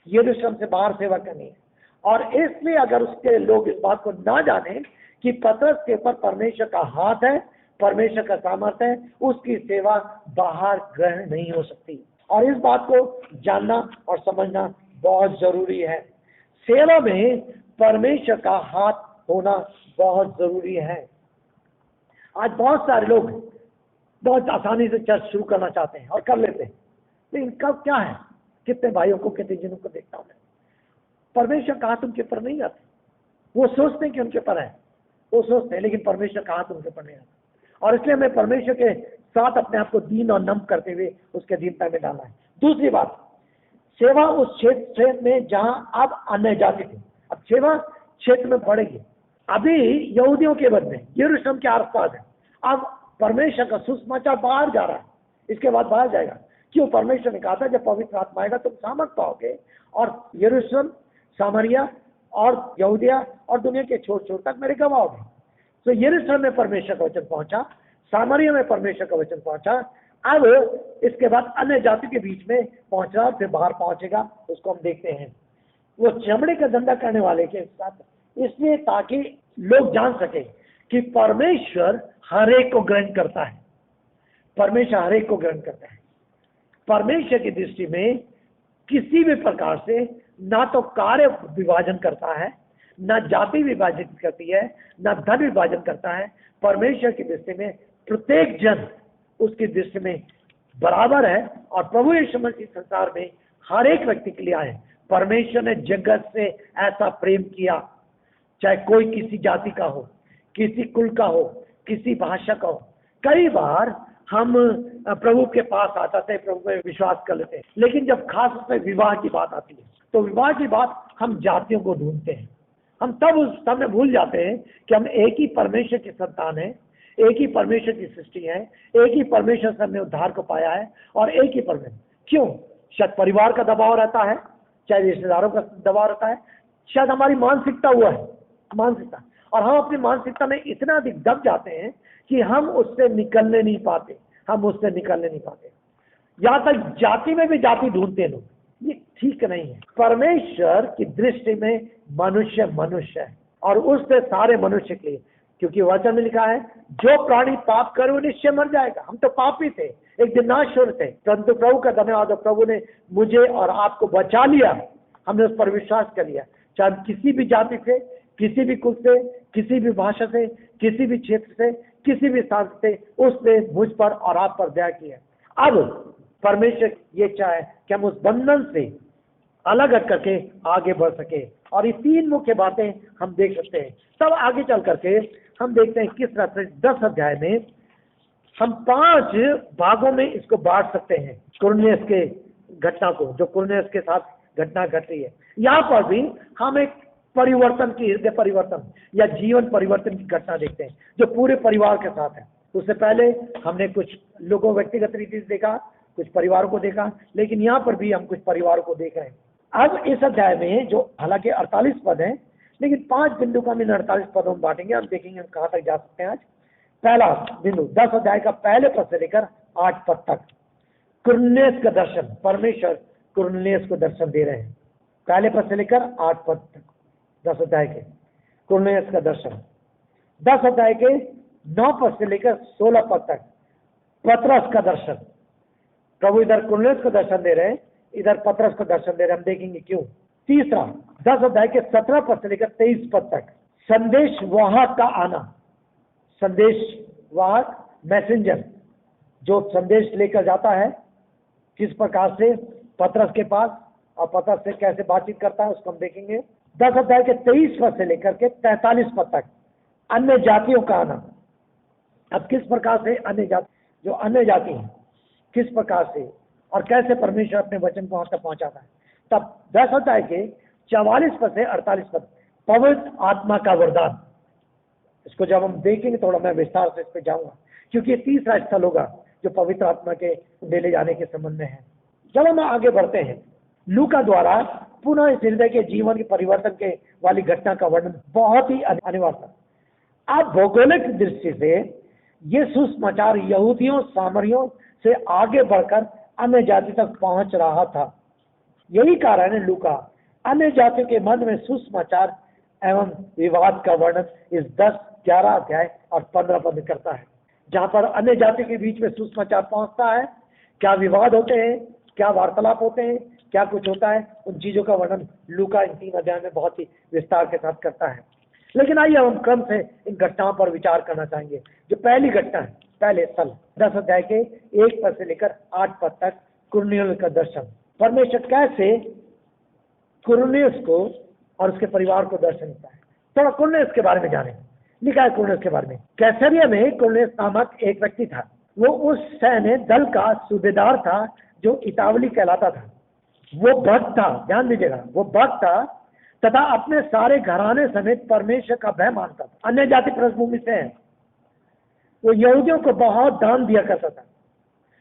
यरूशलेम से बाहर सेवा करनी है, और इसलिए अगर उसके लोग इस बात को ना जाने कि पतरस के ऊपर परमेश्वर का हाथ है, परमेश्वर का सामर्थ्य है, उसकी सेवा बाहर ग्रहण नहीं हो सकती। और इस बात को जानना और समझना बहुत जरूरी है। सेवा में परमेश्वर का हाथ होना बहुत जरूरी है। आज बहुत सारे लोग बहुत आसानी से चर्च शुरू करना चाहते हैं और कर लेते हैं, लेकिन कब क्या है, कितने भाइयों को, कितने जनों को देखता हूं मैं, परमेश्वर का हाथ उनके ऊपर नहीं आता। वो सोचते हैं कि उनके ऊपर है, वो सोचते हैं, लेकिन परमेश्वर का हाथ उनके ऊपर नहीं आता। और इसलिए हमें परमेश्वर के साथ अपने आप को दीन और नम करते हुए उसके अधीनता में डालना है। दूसरी बात, सेवा उस क्षेत्र में जहां अब अन्य जाति थी, अब सेवा क्षेत्र में बढ़ेगी। अभी यहूदियों के बदले यरूशलेम के आसपास है, अब परमेश्वर का सुसमाचार बाहर जा रहा है, इसके बाद बाहर जाएगा। क्यों? परमेश्वर ने कहा था जब पवित्र आत्मा आएगा तुम सामर्थ पाओगे, और यरूशलेम, सामरिया और यहूदिया और दुनिया के छोर छोर तक मेरे गवाह होगे। तो यरूशलेम में परमेश्वर का वचन पहुंचा, सामरिया में परमेश्वर का वचन पहुंचा, अब इसके बाद अन्य जाति के बीच में पहुंच रहा, फिर बाहर पहुंचेगा, उसको हम देखते हैं। वो चमड़े का धंधा करने वाले के साथ, इसलिए ताकि लोग जान सके कि परमेश्वर हर एक को ग्रहण करता है, परमेश्वर हर एक को ग्रहण करता है। परमेश्वर की दृष्टि में किसी भी प्रकार से ना तो कार्य विभाजन करता है, ना जाति विभाजित करती है, ना धन विभाजन करता है। परमेश्वर की दृष्टि में प्रत्येक जन उसकी दृष्टि में बराबर है, और प्रभु यीशु मसीह संसार में हर एक व्यक्ति के लिए आए। परमेश्वर ने जगत से ऐसा प्रेम किया, चाहे कोई किसी जाति का हो, किसी कुल का हो, किसी भाषा का हो। कई बार हम प्रभु के पास आते थे, प्रभु पे विश्वास कर लेते हैं, लेकिन जब खास तौर पर विवाह की बात आती है तो विवाह की बात हम जातियों को ढूंढते हैं। हम तब उस समय भूल जाते हैं कि हम एक ही परमेश्वर की संतान है, एक ही परमेश्वर की सृष्टि है, एक ही परमेश्वर से हमने उद्धार को पाया है, और एक ही परमेश्वर। क्यों? शायद परिवार का दबाव रहता है, चाहे रिश्तेदारों का दबाव रहता है, शायद हमारी मानसिकता हुआ है, मानसिकता, और हम अपनी मानसिकता में इतना अधिक दब जाते हैं कि हम उससे निकलने नहीं पाते, यहाँ तक जाति में भी जाति ढूंढते हैं लोग। ये ठीक नहीं है। परमेश्वर की दृष्टि में मनुष्य मनुष्य है, और उससे सारे मनुष्य के लिए क्योंकि वचन में लिखा है जो प्राणी पाप करे वो निश्चय मर जाएगा। हम तो पापी थे, एक दिन नाशवर थे, परंतु प्रभु का धन्यवाद, प्रभु ने मुझे और आपको बचा लिया। हमने उस पर विश्वास कर लिया। चाहे हम किसी भी जाति से, किसी भी कुल से, किसी भी भाषा से, किसी भी क्षेत्र से, किसी भी स्थान से, उसने मुझ पर और आप पर दया की है। अब परमेश्वर ये चाहे कि हम उस बंधन से अलग हट करके आगे बढ़ सके। और ये तीन मुख्य बातें हम देख सकते हैं। तब आगे चल करके हम देखते हैं किस तरह से 10 अध्याय में हम 5 भागों में इसको बांट सकते हैं। कुरनेस के घटना को, जो कुरनेस के साथ घटना घट रही है, यहाँ पर भी हम एक परिवर्तन की, हृदय परिवर्तन या जीवन परिवर्तन की घटना देखते हैं जो पूरे परिवार के साथ है। उससे पहले हमने कुछ लोगों व्यक्तिगत रीति से देखा, कुछ परिवारों को देखा, लेकिन यहाँ पर भी हम कुछ परिवारों को देख रहे हैं। अब इस अध्याय में जो हालांकि 48 पद हैं, लेकिन 5 बिंदु का हम 48 पदों में बांटेंगे। हम देखेंगे हम कहाँ तक जा सकते हैं आज। पहला बिंदु 10 अध्याय का पहले पद से लेकर 8 पद तक कुरनेस का दर्शन। परमेश्वर कुरनेस को दर्शन दे रहे हैं। पहले पद से लेकर 8 पद तक 10 अध्याय के कुरनेस का दर्शन। 10 अध्याय के 9 पद से लेकर 16 पद तक पतरस का दर्शन। प्रभु इधर कुरनेस को दर्शन दे रहे हैं, इधर पतरस को दर्शन दे रहे हैं। हम देखेंगे क्यों। तीसरा 10 अध्याय के 17 पद से लेकर 23 पद तक संदेश वाहक का आना। संदेश वाहक, मैसेंजर, जो संदेश लेकर जाता है किस प्रकार से पतरस के पास, और पतरस से कैसे बातचीत करता है, उसको हम देखेंगे। 10 अध्याय के 23 पद से लेकर के 43 पद तक अन्य जातियों का आना। अब किस प्रकार से अन्य जाति, जो अन्य जाति हैं, किस प्रकार से और कैसे परमेश्वर अपने वचन को वहां तक पहुंचाता है। तब 10 अध्याय के 44 पद से 48 पद पवित्र आत्मा का वरदान। इसको जब हम देखेंगे थोड़ा मैं विस्तार से इस पे जाऊंगा, क्योंकि ये तीसरा स्थल होगा जो पवित्र आत्मा के ले जाने के संबंध में है। जब हम आगे बढ़ते हैं, लूका द्वारा पुनः इस हृदय के जीवन के परिवर्तन के वाली घटना का वर्णन बहुत ही अनिवार्य था। अब भौगोलिक दृष्टि से ये सुसमाचार यहूदियों सामरियों से आगे बढ़कर अन्य जाति तक पहुंच रहा था। यही कारण है लूका अन्य जातियों के मन में सुसमाचार एवं विवाद का वर्णन इस 10, 11 अध्याय और 15 पद में करता है। जहां पर अन्य जाति के बीच में सुसमाचार पहुंचता है, क्या विवाद होते हैं, क्या वार्तालाप होते हैं, क्या कुछ होता है, उन चीजों का वर्णन लूका इन 3 अध्याय में बहुत ही विस्तार के साथ करता है। लेकिन आइए हम क्रम से इन घटनाओं पर विचार करना चाहेंगे। जो पहली घटना है, पहले स्थल 10 अध्याय के 1 पद से लेकर 8 पद तक कुरनेस का दर्शन। परमेश्वर कैसे कुरनेस को और उसके परिवार को दर्शन देता है। थोड़ा कुरनेस के बारे में जाने। लिखा है कुरनेस के बारे में, कैसरिया में कुरनेस नामक एक व्यक्ति था। वो उस सैन्य दल का सूबेदार था जो इतावली कहलाता था। वो भक्त था, ध्यान दीजिएगा, वो भक्त था तथा अपने सारे घराने समेत परमेश्वर का भय मानता था। अन्य जाति पृष्ठभूमि से है। वो यहूदियों को बहुत दान दिया करता था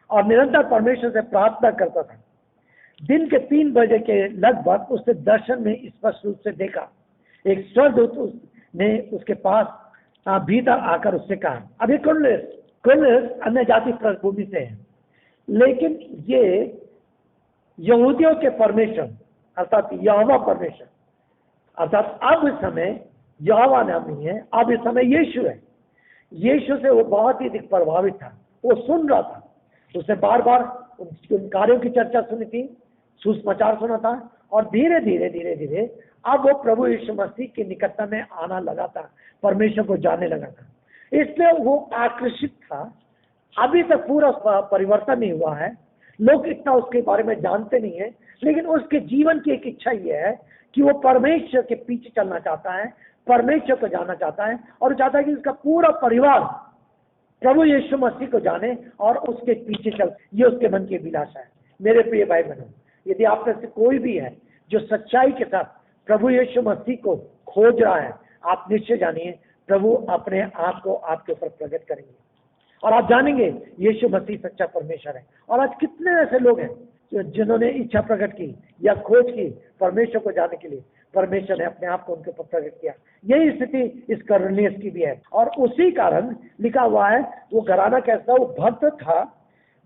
और निरंतर परमेश्वर से प्रार्थना करता था। दिन के 3 बजे के लगभग उसने दर्शन में स्पष्ट रूप से देखा। एक स्वर्गदूत ने उसके पास भीतर आकर उससे कहा, अभी कुरनेस अन्य जाति पृष्ठभूमि से है, लेकिन ये यहूदियों के परमेश्वर अर्थात यहोवा परमेश्वर, अर्थात अब इस समय यहोवा नाम नहीं है, अब इस समय यीशु है। यीशु से वो बहुत ही अधिक प्रभावित था। वो सुन रहा था, उसने बार बार उन कार्यों की चर्चा सुनी थी, सुसमाचार सुना था, और धीरे धीरे अब वो प्रभु यीशु मसीह की निकटता में आना लगा था, परमेश्वर को जानने लगा था। इसलिए वो आकर्षित था। अभी तक पूरा परिवर्तन नहीं हुआ है, लोग इतना उसके बारे में जानते नहीं है, लेकिन उसके जीवन की एक इच्छा ये है कि वो परमेश्वर के पीछे चलना चाहता है, परमेश्वर को जानना चाहता है, और चाहता है कि उसका पूरा परिवार प्रभु यीशु मसीह को जाने और उसके पीछे चल। ये उसके मन की अभिलाषा है। मेरे प्रिय भाई बहनों, यदि आप में से कोई भी है जो सच्चाई के साथ प्रभु यीशु मसीह को खोज रहा है, आप निश्चय जानिए प्रभु अपने आप को आपके ऊपर प्रकट करेंगे और आप जानेंगे यीशु मसीह सच्चा परमेश्वर है। और आज कितने ऐसे लोग हैं जिन्होंने इच्छा प्रकट की या खोज की परमेश्वर को जानने के लिए, परमेश्वर ने अपने आप को उनके ऊपर प्रकट किया। यही स्थिति इस कुरनेस की भी है, और उसी कारण लिखा हुआ है वो घराना कैसा, वो भक्त था,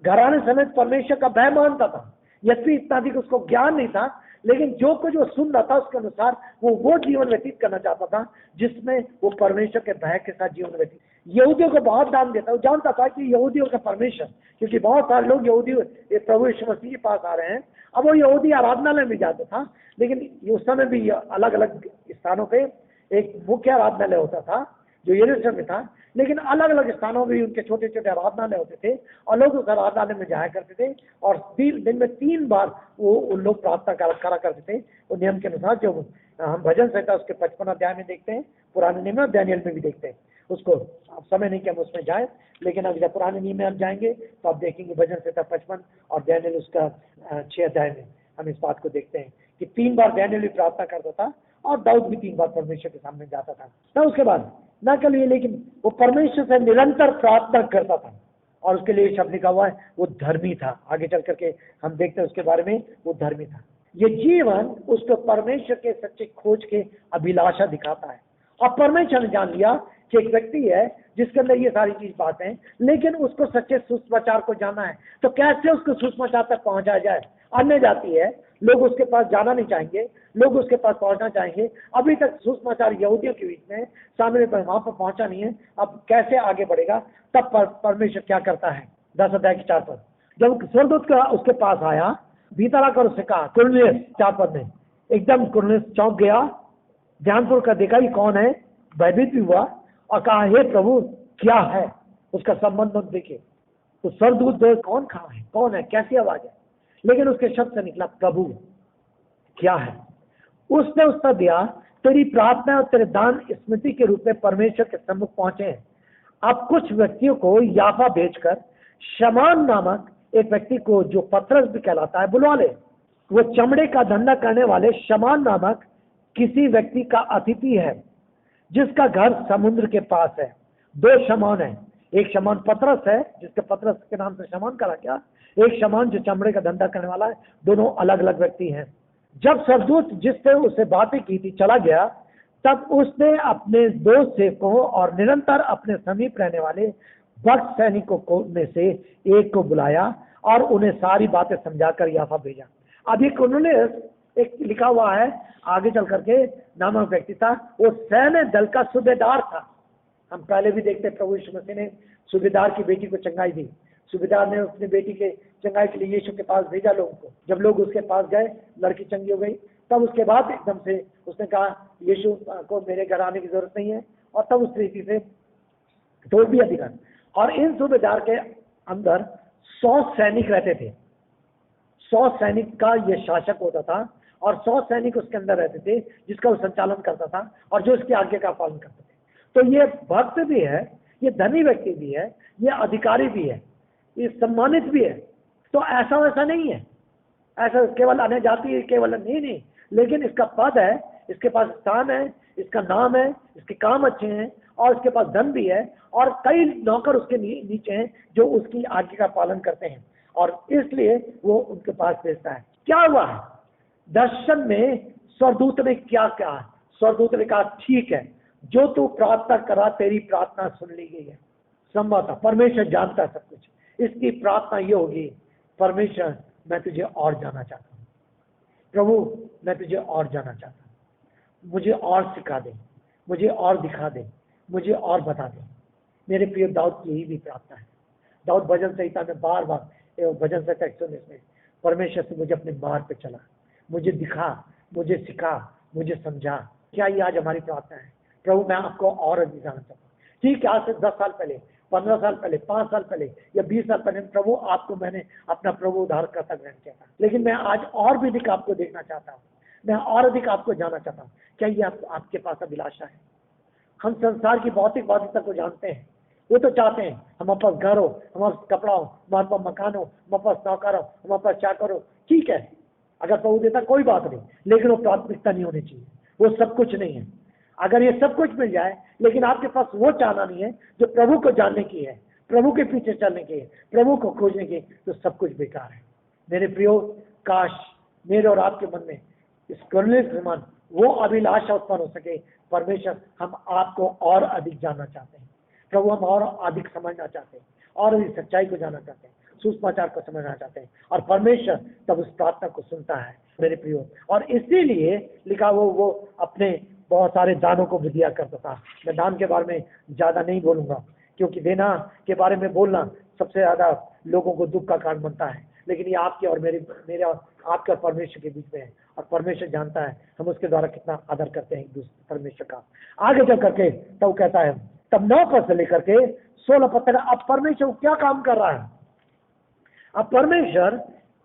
घराने समेत परमेश्वर का भय मानता था। यद्यपि इतना अधिक उसको ज्ञान नहीं था, लेकिन जो कुछ वो सुन रहा था उसके अनुसार वो जीवन व्यतीत करना चाहता था जिसमें वो परमेश्वर के भय के साथ जीवन व्यतीत। यहूदियों को बहुत दान देता, वो जानता था कि यहूदियों का परमेश्वर, क्योंकि बहुत सारे लोग यहूदी प्रभु यीशु मसीह के पास आ रहे हैं। अब वो यहूदी आराधनालय में जाता था, लेकिन उस समय भी अलग अलग स्थानों पे एक मुख्य आराधनालय होता था जो यरूशलेम में था, लेकिन अलग अलग स्थानों में भी उनके छोटे छोटे आराधनालय होते थे और लोग उस आराधनालय में जाया करते थे और दिन में 3 बार वो उन लोग प्रार्थना करा करते थे वो नियम के अनुसार, जो हम भजन संहिता उसके 55 अध्याय में देखते हैं, पुराने नियम में और दानियल में भी देखते हैं उसको। अब समय नहीं कि हम उसमें जाए, लेकिन अगर पुराने नियम में आप जाएंगे तो आप देखेंगे भजन संहिता 55 और दानियल उसका 6 अध्याय में हम इस बात को देखते हैं कि 3 बार दानियल भी प्रार्थना करता था और दाऊद भी 3 बार परमेश्वर के सामने जाता था। ना उसके बाद ना के लिए, लेकिन वो परमेश्वर से निरंतर प्रार्थना करता था और उसके लिए शब्द लिखा हुआ है वो धर्मी था। आगे चल करके हम देखते हैं उसके बारे में, वो धर्मी था। ये जीवन उसको परमेश्वर के सच्चे खोज के अभिलाषा दिखाता है। और परमेश्वर ने जान लिया कि एक व्यक्ति है जिसके अंदर ये सारी चीज बातें हैं, लेकिन उसको सच्चे सुसमाचार को जाना है। तो कैसे उसको सुसमाचार तक पहुंचाया जाए? अन्य जाति है, लोग उसके पास जाना नहीं चाहेंगे, लोग उसके पास पहुंचना चाहेंगे। अभी तक सुसमाचार यहूदियों के बीच में सामने पर वहां पर पहुंचा नहीं है, अब कैसे आगे बढ़ेगा? तब परमेश्वर क्या करता है? 10 अध्याय के 4 पद, जब स्वर्गदूत का उसके पास आया, भीतर आकर उससे कहा, कुरनेलियुस, 4 पद में एकदम कुरनेलियुस चौंक गया, ध्यानपूर्वक का देखा ये कौन है, भयभीत भी हुआ और कहा, हे प्रभु क्या है? उसका संबंध मत देखे। तो स्वर्गदूत कौन खड़ा है, कौन है, कैसी आवाज है? लेकिन उसके शब्द से निकला, प्रभु क्या है? उसने उत्तर दिया, तेरी प्रार्थना और तेरे दान स्मृति के रूप में परमेश्वर के सम्मुख पहुंचे हैं। अब कुछ व्यक्तियों को याफा भेजकर शमान नामक एक व्यक्ति को, जो पतरस भी कहलाता है, बुलवा ले। वो चमड़े का धंधा करने वाले शमान नामक किसी व्यक्ति का अतिथि है जिसका घर समुद्र के पास है। 2 शमान है, एक शमान पतरस है जिसके पतरस के नाम से शमान करा क्या, एक शमान जो चमड़े का धंधा करने वाला है। दोनों अलग अलग व्यक्ति हैं। जब स्वर्गदूत जिससे उससे बातें की थी चला गया, तब उसने अपने 2 सेवकों और निरंतर अपने समीप रहने वाले भक्त सैनिकों में से एक को बुलाया और उन्हें सारी बातें समझाकर याफा भेजा। अब एक उन्होंने एक लिखा हुआ है, आगे चल करके नामक व्यक्ति था, वो सैन्य दल का सूबेदार था। हम पहले भी देखते हैं प्रभु यीशु मसीह ने सूबेदार की बेटी को चंगाई दी। सूबेदार ने अपनी बेटी के चंगाई के लिए यीशु के पास भेजा लोगों को। जब लोग उसके पास गए, लड़की चंगी हो गई, तब उसके बाद एकदम से उसने कहा, यीशु को मेरे घर आने की जरूरत नहीं है, और तब उस रीति से तोड़ दिया अधिकार। और इन सूबेदार के अंदर 100 सैनिक रहते थे। 100 सैनिक का ये शासक होता था और 100 सैनिक उसके अंदर रहते थे जिसका वो संचालन करता था और जो इसकी आज्ञा का पालन करते थे। तो ये भक्त भी है, ये धनी व्यक्ति भी है, ये अधिकारी भी है, ये सम्मानित भी है। तो ऐसा वैसा नहीं है, ऐसा केवल अन्य जाति केवल नहीं, लेकिन इसका पद है, इसके पास स्थान है, इसका नाम है, इसके काम अच्छे हैं और इसके पास धन भी है और कई नौकर उसके नीचे हैं जो उसकी आज्ञा का पालन करते हैं, और इसलिए वो उनके पास भेजता है। क्या हुआ है दर्शन में? स्वर्गदूत ने क्या कहा? स्वर्गदूत ने कहा, ठीक है, जो तू प्रार्थना करा तेरी प्रार्थना सुन ली गई है। संभवतः परमेश्वर जानता है सब कुछ। इसकी प्रार्थना ये होगी, परमेश्वर मैं तुझे और जाना चाहता हूँ, प्रभु मैं तुझे और जाना चाहता हूँ, मुझे और सिखा दे, मुझे और दिखा दे, मुझे और बता दे। मेरे प्रिय दाऊद की यही भी प्रार्थना है। दाऊद भजन संहिता में बार बार, भजन संहिता 119 में, परमेश्वर से मुझे अपने मार्ग पे चला, मुझे दिखा, मुझे सिखा, मुझे समझा। क्या ये आज हमारी प्रार्थना है? प्रभु मैं आपको और अधिक जानना चाहता हूँ। ठीक है, आज से 10 साल पहले, 15 साल पहले, 5 साल पहले या 20 साल पहले प्रभु आपको मैंने अपना प्रभु उद्धारकर्ता ग्रहण किया था, लेकिन मैं आज और भी अधिक आपको देखना चाहता हूँ, मैं और अधिक आपको जानना चाहता हूँ। क्या ये आपके पास अभिलाषा है? हम संसार की भौतिक बाध्यता को जानते हैं, वो तो चाहते हैं हमारे पास घर हो, हमारे पास कपड़ा हो, हमारे पास मकान हो, हमारे पास नौकर हो, हमारे पास चाकर हो। ठीक है, अगर प्रभु देता कोई बात नहीं, लेकिन वो प्राथमिकता नहीं होनी चाहिए, वो सब कुछ नहीं है। अगर ये सब कुछ मिल जाए लेकिन आपके पास वो चाहना नहीं है जो प्रभु को जानने की है, प्रभु के पीछे चलने की है, प्रभु को खोजने की, तो सब कुछ बेकार है। मेरे प्रियो, काश मेरे और आपके मन में इस कुरनेलियुस के समान वो अभिलाषा उत्पन्न हो सके। परमेश्वर हम आपको और अधिक जानना चाहते हैं, प्रभु हम और अधिक समझना चाहते हैं, और अधिक सच्चाई को जानना चाहते हैं, सुसमाचार को समझना चाहते हैं, और परमेश्वर तब उस प्रार्थना को सुनता है मेरे प्रियो। और इसीलिए लिखा वो अपने बहुत सारे दानों को भी दिया करता था। मैं दान के बारे में ज्यादा नहीं बोलूंगा, क्योंकि देना के बारे में बोलना सबसे ज्यादा लोगों को दुख का कारण बनता है। लेकिन ये आपके और मेरे और आपके और परमेश्वर के बीच में है, और परमेश्वर जानता है हम उसके द्वारा कितना आदर करते हैं एक दूसरे परमेश्वर का। आगे चल करके तो वो कहता है, तब 9 पद से लेकर के 16 पद तक अब परमेश्वर क्या काम कर रहा है। अब परमेश्वर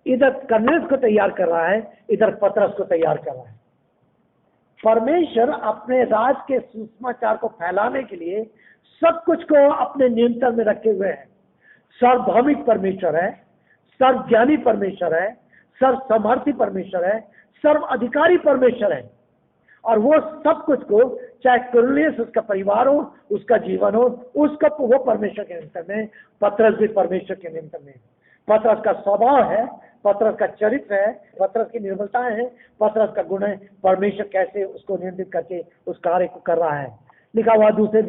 इधर कर्नेलियुस को तैयार कर रहा है, इधर पतरस को तैयार कर रहा है। परमेश्वर अपने राज के सुसमाचार को फैलाने के लिए सब कुछ को अपने नियंत्रण में रखे हुए है। सार्वभौमिक परमेश्वर है, सर्वज्ञानी परमेश्वर है, सर्व समर्थी परमेश्वर है, सर्व अधिकारी परमेश्वर है। और वो सब कुछ को, चाहे कुरनेलियुस उसका परिवार हो, उसका जीवन हो, उसका वो परमेश्वर के नियंत्रण में, पतरस भी परमेश्वर के नियंत्रण में। पतरस का स्वभाव है, पतरस का चरित्र है, पतरस की निर्बलताएं हैं, पतरस का गुण है, परमेश्वर कैसे उसको नियंत्रित करके उस कार्य को कर रहा है। लिखा हुआ दूसरे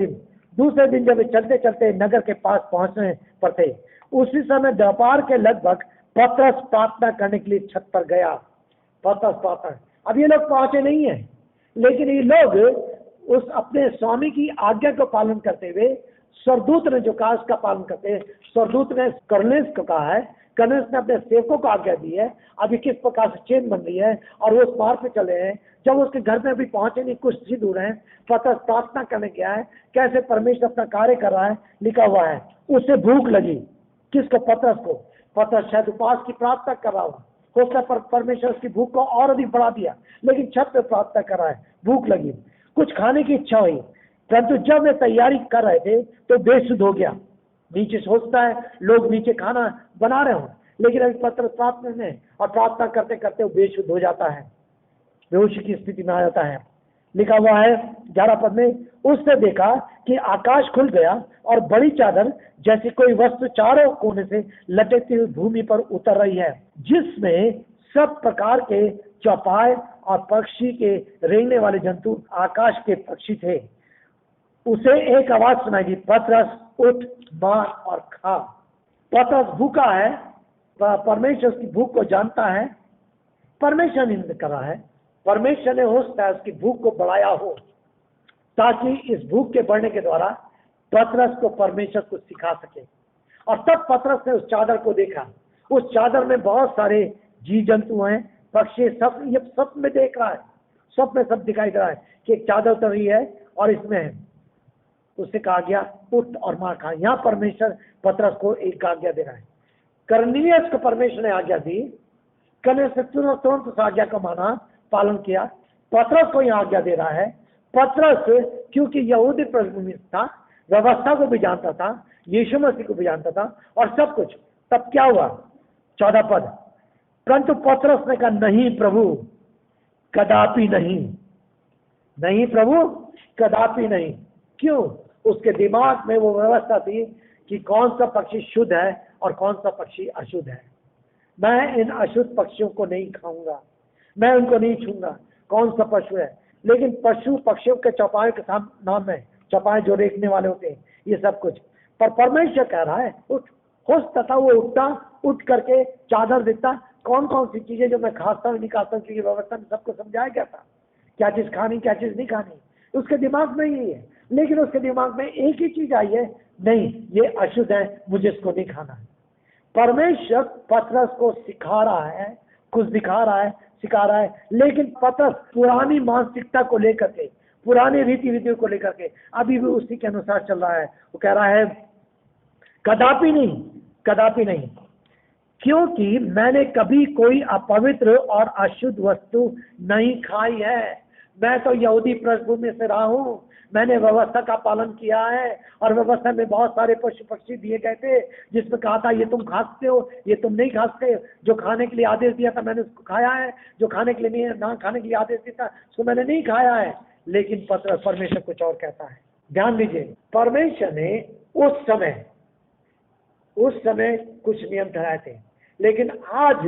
दिन जब चलते चलते नगर के पास पहुंचने पर थे, उसी समय दोपहर के लगभग पतरस प्रार्थना करने के लिए छत पर गया। पतरस प्रार्थना, अब ये लोग पहुंचे नहीं है, लेकिन ये लोग उस अपने स्वामी की आज्ञा को पालन करते हुए, स्वर्गदूत ने जो कहा उसका पालन करते हैं। स्वर्गदूत ने कर्नेलियुस को कहा है, कर्नेलियुस ने अपने सेवकों को आज्ञा दी है, अभी किस प्रकार से चेन बन रही है, और वो उस मार्ग पे चले हैं। जब उसके घर में अभी पहुंचे नहीं, कुछ ही दूर है, पतरस प्रार्थना करने गया है, कैसे परमेश्वर अपना कार्य कर रहा है। लिखा हुआ है उसे भूख लगी। किसको? पतरस को। पतरस शायद उपवास की प्रार्थना कर रहा हो सकता पर परमेश्वर उसकी भूख को और अधिक बढ़ा दिया, लेकिन छत पे प्रार्थना कर रहा है, भूख लगी, कुछ खाने की इच्छा हुई, परंतु जब वे तैयारी कर रहे थे तो बेसुध हो गया। नीचे सोचता है लोग नीचे खाना बना रहे हो, लेकिन अभी पतरस प्रार्थना में और प्रार्थना करते करते वो बेसुध हो जाता है, बेहोशी की स्थिति में आ जाता है। लिखा हुआ है 11 पद में, उसने देखा कि आकाश खुल गया और बड़ी चादर जैसी कोई वस्तु चारों कोने से लटकती हुई भूमि पर उतर रही है, जिसमें सब प्रकार के चौपाए और पक्षी के रेंगने वाले जंतु आकाश के पक्षी थे। उसे एक आवाज सुनाई दी, पतरस उठ, मार और खा। पतरस भूखा है, परमेश्वर उसकी भूख को जानता है, परमेश्वर निंद कर रहा है, परमेश्वर ने हो सकता है उसकी भूख को बढ़ाया हो, ताकि इस भूख के बढ़ने के द्वारा पतरस को परमेश्वर को सिखा सके। और तब पतरस ने उस चादर को देखा, उस चादर में बहुत सारे जीव जंतु हैं, पक्षी, सब ये सब में देख रहा है, सब में सब दिखाई दे रहा है कि एक चादर उतर रही है और इसमें है। उससे कहा गया उठ और मार खा। यहाँ परमेश्वर पतरस को एक आज्ञा दे रहा है। कर्नेलियुस को परमेश्वर ने आज्ञा दी, कर्नेलियुस ने तुरंत उस आज्ञा को माना, पालन किया। पतरस को यहाँ आज्ञा दे रहा है। पतरस क्योंकि यहूदी पृष्ठभूमि था, व्यवस्था को भी जानता था, यीशु मसीह को भी जानता था और सब कुछ। तब क्या हुआ? 14 पद, परंतु पतरस ने कहा नहीं प्रभु, कदापि नहीं, नहीं प्रभु, कदापि नहीं। क्यों? उसके दिमाग में वो व्यवस्था थी कि कौन सा पक्षी शुद्ध है और कौन सा पक्षी अशुद्ध है। मैं इन अशुद्ध पक्षियों को नहीं खाऊंगा, मैं उनको नहीं छूंगा। कौन सा पशु है? लेकिन पशु पक्षियों के चौपाए के नाम है, चौपाए जो रेखने वाले होते हैं, ये सब कुछ। पर परमेश्वर कह रहा है उठ। हो सकता था वो उठता, उठ करके चादर देता, कौन कौन सी चीजें जो मैं खाता हूँ नहीं खाता हूँ, क्योंकि व्यवस्था में सबको समझाया गया था क्या चीज खानी क्या चीज नहीं खानी। उसके दिमाग में यही है, लेकिन उसके दिमाग में एक ही चीज आई है, नहीं ये अशुद्ध है, मुझे इसको नहीं खाना है। परमेश्वर पतरस को सिखा रहा है, कुछ दिखा रहा है, सिखा रहा है, लेकिन पतरस पुरानी मानसिकता को लेकर के, पुरानी रीति विधियों को लेकर के अभी भी उसी के अनुसार चल रहा है। वो कह रहा है कदापि नहीं, कदापि नहीं, क्योंकि मैंने कभी कोई अपवित्र और अशुद्ध वस्तु नहीं खाई है। मैं तो यहूदी पृष्ठभूमि से रहा हूँ, मैंने व्यवस्था का पालन किया है, और व्यवस्था में बहुत सारे पशु पक्षी दिए गए थे जिसमें कहा था ये तुम खा सकते हो, ये तुम नहीं खा सकते। जो खाने के लिए आदेश दिया था मैंने उसको खाया है, जो खाने के लिए नहीं, ना खाने के लिए आदेश दिया था उसको मैंने नहीं खाया है। लेकिन परमेश्वर कुछ और कहता है। ध्यान दीजिए, परमेश्वर ने उस समय कुछ नियम ठहराए थे, लेकिन आज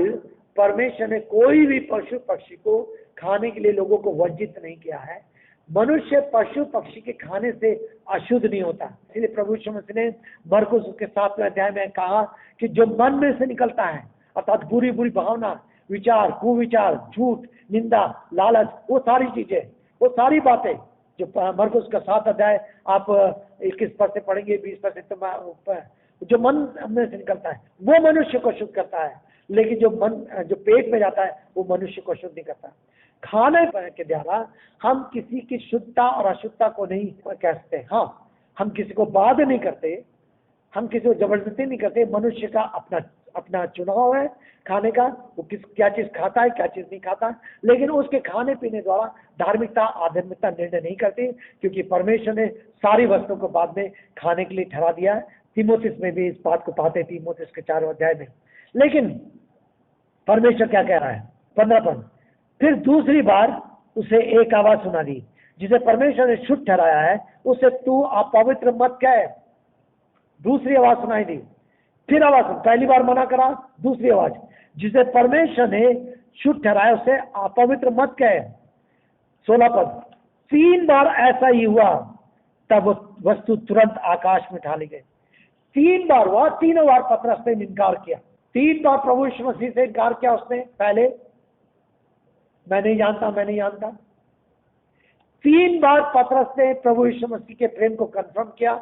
परमेश्वर ने कोई भी पशु पक्षी को खाने के लिए लोगों को वर्जित नहीं किया है। मनुष्य पशु पक्षी के खाने से अशुद्ध नहीं होता। इसलिए प्रभु यीशु मसीह ने मरकुस उसके 7वें अध्याय में कहा कि जो मन में से निकलता है, अर्थात बुरी बुरी भावना, विचार, कुविचार, झूठ, निंदा, लालच, वो सारी चीजें, वो सारी बातें जो मरकुस का 7 अध्याय आप 21 पद से पढ़ेंगे, 20 पद से, तो जो मन में से निकलता है वो मनुष्य को शुद्ध करता है, लेकिन जो पेट में जाता है वो मनुष्य को शुद्ध नहीं करता। खाने के द्वारा हम किसी की शुद्धता और अशुद्धता को नहीं कह सकते। हाँ, हम किसी को बाध्य नहीं करते, हम किसी को जबरदस्ती नहीं करते। मनुष्य का अपना चुनाव है खाने का, वो क्या चीज खाता है, क्या चीज नहीं खाता, लेकिन उसके खाने पीने द्वारा धार्मिकता, आध्यात्मिकता निर्णय नहीं करती, क्योंकि परमेश्वर ने सारी वस्तुओं को बाद में खाने के लिए ठहरा दिया है। तीमुथियुस में भी इस बात को पाते, तीमुथियुस के 4वें अध्याय में। लेकिन परमेश्वर क्या कह रहा है, 15 पद, फिर दूसरी बार उसे एक आवाज सुना दी, जिसे परमेश्वर ने शुद्ध ठहराया है उसे तू अपवित्र मत कह। दूसरी आवाज सुनाई दी, फिर आवाज, पहली बार मना करा, दूसरी आवाज, जिसे परमेश्वर ने शुद्ध ठहराया उसे अपवित्र मत कह। 16 पद, 3 बार ऐसा ही हुआ, तब वस्तु तुरंत आकाश में ढाली गई। 3 बार हुआ, तीनों बार पतरस ने इनकार किया। 3 बार प्रभु यीशु मसीह से इनकार किया उसने। पहले मैं नहीं जानता। 3 बार पतरस ने प्रभु यीशु मसीह के प्रेम को कंफर्म किया,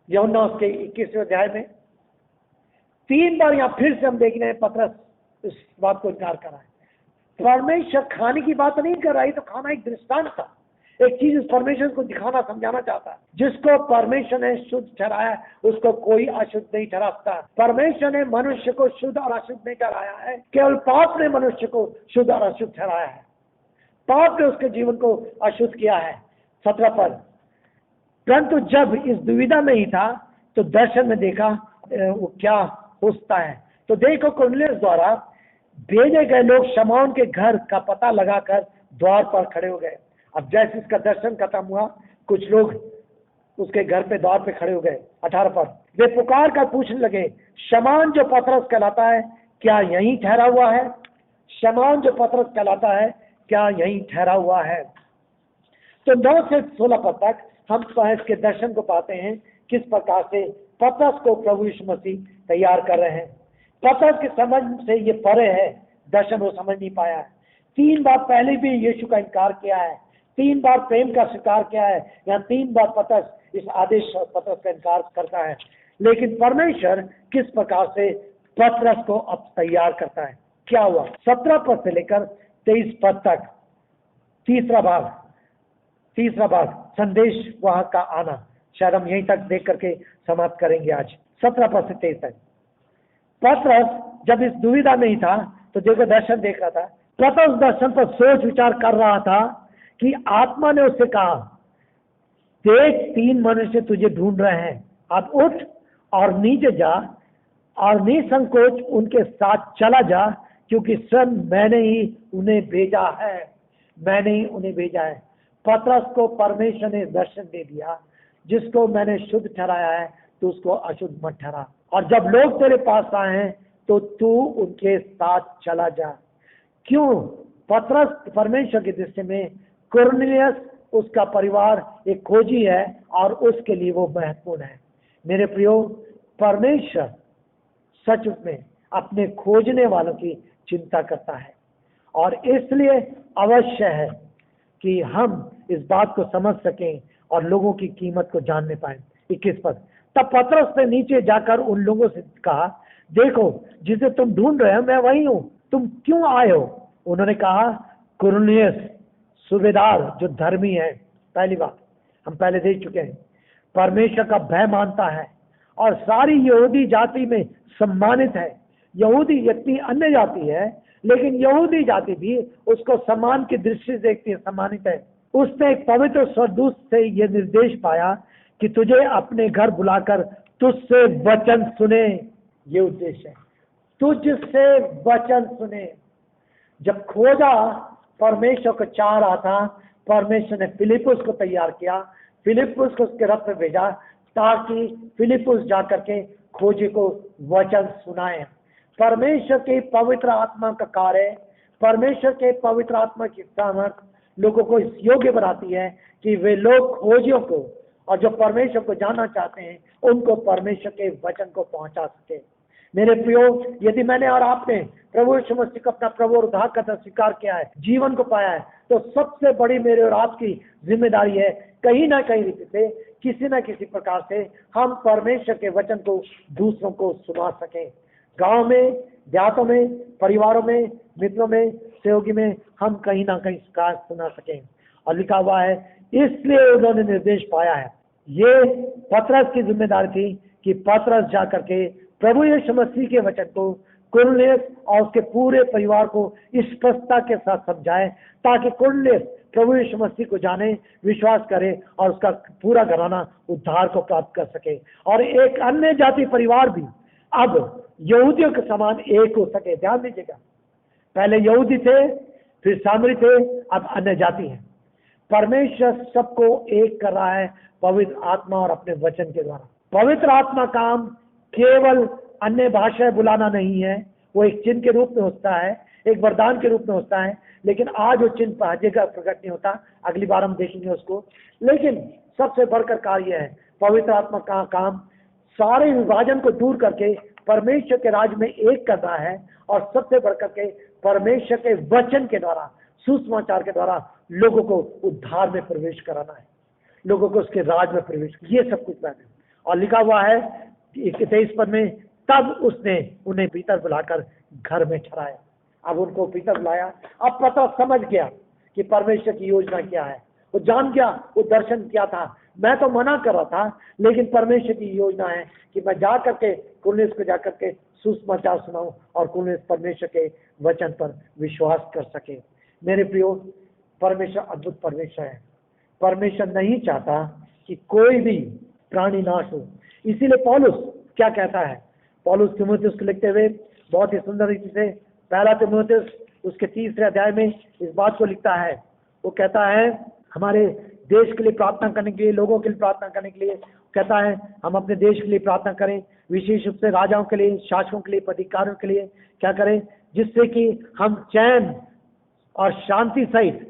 यूहन्ना उसके 21वें अध्याय में। 3 बार यहां फिर से हम देख रहे हैं पतरस इस बात को इनकार कर रहा है। परमेश्वर खाने की बात नहीं कर रहा है, तो खाना एक दृष्टांत था, एक चीज परमेश्वर को दिखाना, समझाना चाहता है। जिसको परमेश्वर ने शुद्ध ठहराया उसको कोई अशुद्ध नहीं ठहरा सकता। परमेश्वर ने मनुष्य को शुद्ध और अशुद्ध नहीं ठहराया है, केवल पाप ने मनुष्य को शुद्ध और अशुद्ध ठहराया है। पाप ने उसके जीवन को अशुद्ध किया है। 17 पद, परंतु जब इस दुविधा में ही था तो दर्शन में देखा वो क्या होता है। तो देखो, कुरनेलियुस द्वारा भेजे गए लोग शमौन के घर का पता लगाकर द्वार पर खड़े हो गए। अब जैसे इसका दर्शन खत्म हुआ, कुछ लोग उसके घर पे द्वार पे खड़े हो गए। 18 पद, वे पुकार कर पूछने लगे, शमौन जो पतरस कहलाता है क्या यहीं ठहरा हुआ है? शमौन जो पतरस कहलाता है क्या यहीं ठहरा हुआ है? तो 9 से 16 पद तक हम इसके दर्शन को पाते हैं, किस प्रकार से पतरस को प्रभु यीशु मसीह तैयार कर रहे हैं। पतरस की समझ से ये परे है, दर्शन वो समझ नहीं पाया है। 3 बार पहले भी यीशु का इनकार किया है, 3 बार प्रेम का स्वीकार किया है, यहाँ 3 बार पतरस इस आदेश पतरस का इनकार करता है। लेकिन परमेश्वर किस प्रकार से पतरस को अब तैयार करता है, क्या हुआ? 17 पद से लेकर 23 पद तक तीसरा भाग संदेश वहां का आना, शायद हम यहीं तक देख करके समाप्त करेंगे आज। 17 पद से 23 तक। पतरस जब इस दुविधा में ही था तो देखो दर्शन देख रहा था। पतरस दर्शन पर सोच विचार कर रहा था कि आत्मा ने उससे कहा, देख 3 मनुष्य तुझे ढूंढ रहे हैं, अब उठ और नीचे जा और निसंकोच उनके साथ चला जा, क्योंकि स्वयं मैंने ही उन्हें भेजा है। पतरस को परमेश्वर ने दर्शन दे दिया, जिसको मैंने शुद्ध ठहराया है तो उसको अशुद्ध मत ठहरा, और जब लोग तेरे पास आए हैं तो तू उनके साथ चला जा। क्यों? पतरस परमेश्वर की दृष्टि में, कुरनेलियुस उसका परिवार एक खोजी है और उसके लिए वो महत्वपूर्ण है। मेरे प्रियो, परमेश्वर सच में अपने खोजने वालों की चिंता करता है, और इसलिए अवश्य है कि हम इस बात को समझ सकें और लोगों की कीमत को जानने पाए। 21 पद, तब पतरस ने नीचे जाकर उन लोगों से कहा, देखो जिसे तुम ढूंढ रहे हो मैं वही हूं, तुम क्यों आए हो? उन्होंने कहा, कुरनेलियुस सूबेदार जो धर्मी है। पहली बात हम पहले देख चुके हैं, परमेश्वर का भय मानता है और सारी यहूदी जाति में सम्मानित है। यहूदी इतनी अन्य जाति है, लेकिन यहूदी जाति भी उसको सम्मान की दृष्टि से देखती है, सम्मानित है। उसने एक पवित्र स्वर्गदूत से यह निर्देश पाया कि तुझे अपने घर बुलाकर तुझसे वचन सुने। ये उद्देश्य है, तुझसे वचन सुने। जब खोजा, परमेश्वर को चाह रहा था, परमेश्वर ने फिलिपुस को तैयार किया, फिलिपुस को उसके रथ पे भेजा ताकि फिलिपुस जाकर के खोजे को वचन सुनाए। परमेश्वर के पवित्र आत्मा का कार्य, परमेश्वर के पवित्र आत्मा की सामर्थ लोगों को इस योग्य बनाती है कि वे लोग खोजियों को और जो परमेश्वर को जानना चाहते हैं उनको परमेश्वर के वचन को पहुंचा सके। मेरे प्रियो, यदि मैंने और आपने प्रभु यीशु मसीह को अपना प्रभु और उद्धारकर्ता स्वीकार किया है, जीवन को पाया है, तो सबसे बड़ी मेरे और आपकी जिम्मेदारी है कहीं ना कहीं रीति से, किसी न किसी प्रकार से हम परमेश्वर के वचन को दूसरों को सुना सकें। गांव में, देहातों में, परिवारों में, मित्रों में, सहयोगी में हम कहीं ना कहीं सुना सकें। और लिखा हुआ है, इसलिए उन्होंने निर्देश पाया है। ये पतरस की जिम्मेदारी थी कि पतरस जा करके प्रभु यीशु मसीह के वचन को कुरनेलियुस और उसके पूरे परिवार को स्पष्टता के साथ समझाए, ताकि कुरनेलियुस प्रभु यीशु मसीह को जाने, विश्वास करे और उसका पूरा घराना उद्धार को प्राप्त कर सके, और एक अन्य जाति परिवार भी अब यहूदियों के समान एक हो सके। ध्यान दीजिएगा, पहले यहूदी थे, फिर सामरी थे, अब अन्य जाति है। परमेश्वर सबको एक कर रहा है पवित्र आत्मा और अपने वचन के द्वारा। पवित्र आत्मा काम केवल अन्य भाषाएं बुलाना नहीं है, वो एक चिन्ह के रूप में होता है, एक वरदान के रूप में होता है, लेकिन आज वो चिन्ह हर जगह प्रकट नहीं होता। अगली बार हम देखेंगे उसको। लेकिन सबसे बढ़कर कार्य है पवित्र आत्मा का काम सारे विभाजन को दूर करके परमेश्वर के राज में एक करना है, और सबसे बढ़कर के परमेश्वर के वचन के द्वारा, सुसमाचार के द्वारा लोगों को उद्धार में प्रवेश कराना है, लोगों को उसके राज में प्रवेश, ये सब कुछ मैंने। और लिखा हुआ है 23 पद में, तब उसने उन्हें भीतर बुलाकर घर में ठहराया। अब उनको भीतर बुलाया। अब पता समझ गया कि परमेश्वर की योजना क्या है, वो जान गया, वो दर्शन क्या था। मैं तो मना कर रहा था, लेकिन परमेश्वर की योजना है कि मैं जा करके कुरनेलियुस को जा करके सुसमाचार सुनाऊं और कुरनेलियुस परमेश्वर के वचन पर विश्वास कर सके। मेरे प्रियो, परमेश्वर अद्भुत परमेश्वर है। परमेश्वर नहीं चाहता कि कोई भी प्राणी नाश हो। इसीलिए पौलुस क्या कहता है, पौलुस तीमुथियुस को लिखते हुए बहुत ही सुंदर रीति से पहला तीमुथियुस उसके 3 अध्याय में इस बात को लिखता है। वो कहता है हमारे देश के लिए प्रार्थना करने के लिए, लोगों के लिए प्रार्थना करने के लिए कहता है हम अपने देश के लिए प्रार्थना करें, विशेष रूप से राजाओं के लिए, शासकों के लिए, पदाधिकारियों के लिए क्या करें, जिससे कि हम चैन और शांति सहित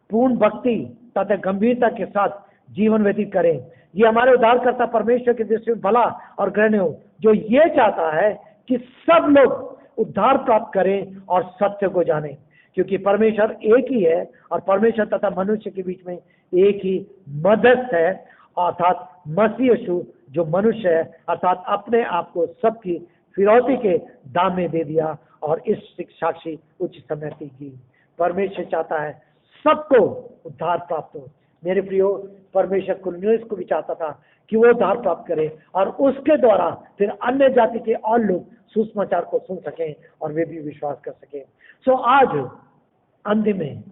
पूर्ण भक्ति तथा गंभीरता के साथ जीवन व्यतीत करें। ये हमारे उद्धारकर्ता परमेश्वर की दृष्टि में भला और ग्रहणीय हो, जो ये चाहता है कि सब लोग उद्धार प्राप्त करें और सत्य को जानें। क्योंकि परमेश्वर एक ही है और परमेश्वर तथा मनुष्य के बीच में एक ही मध्यस्थ है, अर्थात मसीह यीशु जो मनुष्य है, अर्थात अपने आप को सबकी फिरौती के दाम में दे दिया और इस साक्षी उच्च सम्मति की। परमेश्वर चाहता है सबको उद्धार प्राप्त हो। मेरे प्रियो, परमेश्वर कुरनेलियुस को भी चाहता था कि वो उद्धार प्राप्त करे और उसके द्वारा फिर अन्य जाति के और लोग सुसमाचार को सुन सकें और वे भी विश्वास कर सकें। सो आज अंतिम में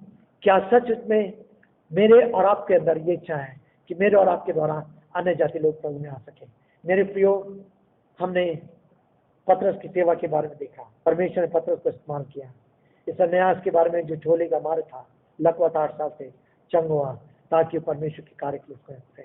क्या सच में मेरे और आपके अंदर ये इच्छा है कि मेरे और आपके द्वारा अन्य जाति लोग प्रभु में आ सके। मेरे प्रियो, हमने पतरस की सेवा के बारे में देखा, परमेश्वर ने पतरस को इस्तेमाल किया। इस अन्यास के बारे में जो झोले का मार था, लगभग 8 साल से चंग हुआ ताकि परमेश्वर के कार्य के लिए उसको।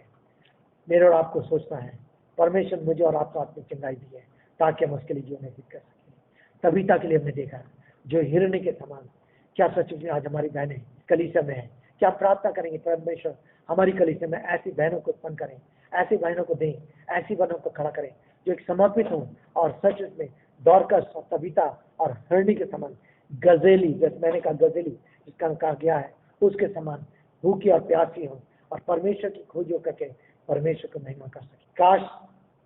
मेरे और आपको सोचना है परमेश्वर मुझे और आपको अपनी चंगाई दी है ताकि हम उसके लिए जीवन व्यतीत कर सकें। तबीता के लिए हमने देखा जो हिरण्य के समान। क्या सच में आज हमारी बहनें कलीसिया में है? क्या प्रार्थना करेंगे परमेश्वर हमारी कलीसिया में ऐसी बहनों को उत्पन्न करें, ऐसी बहनों को दें, ऐसी बहनों को खड़ा करें जो एक समर्पित हों और सच में दौरकस और तबीता और हिरण्य के समान, गजेली, जैसे मैंने कहा गजेली जिसका कहा गया है, उसके समान भूखी और प्यासी हो और परमेश्वर की खोज करके परमेश्वर को महिमा कर सके। काश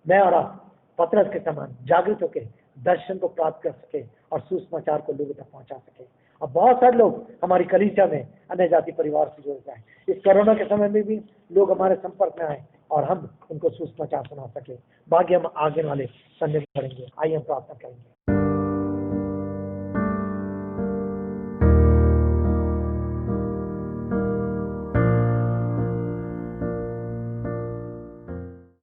मैं और आप पतरस के समान जागृत होकर दर्शन को प्राप्त कर सके और सुसमाचार को लोगों तक पहुंचा सके। और बहुत सारे लोग हमारी कलीसिया में अन्य जाति परिवार से जुड़ जाए। इस कोरोना के समय में भी लोग हमारे संपर्क में आए और हम उनको सुसमाचार सुना सके। बाकी हम आगे वाले संडे में करेंगे। आइए हम प्रार्थना करेंगे।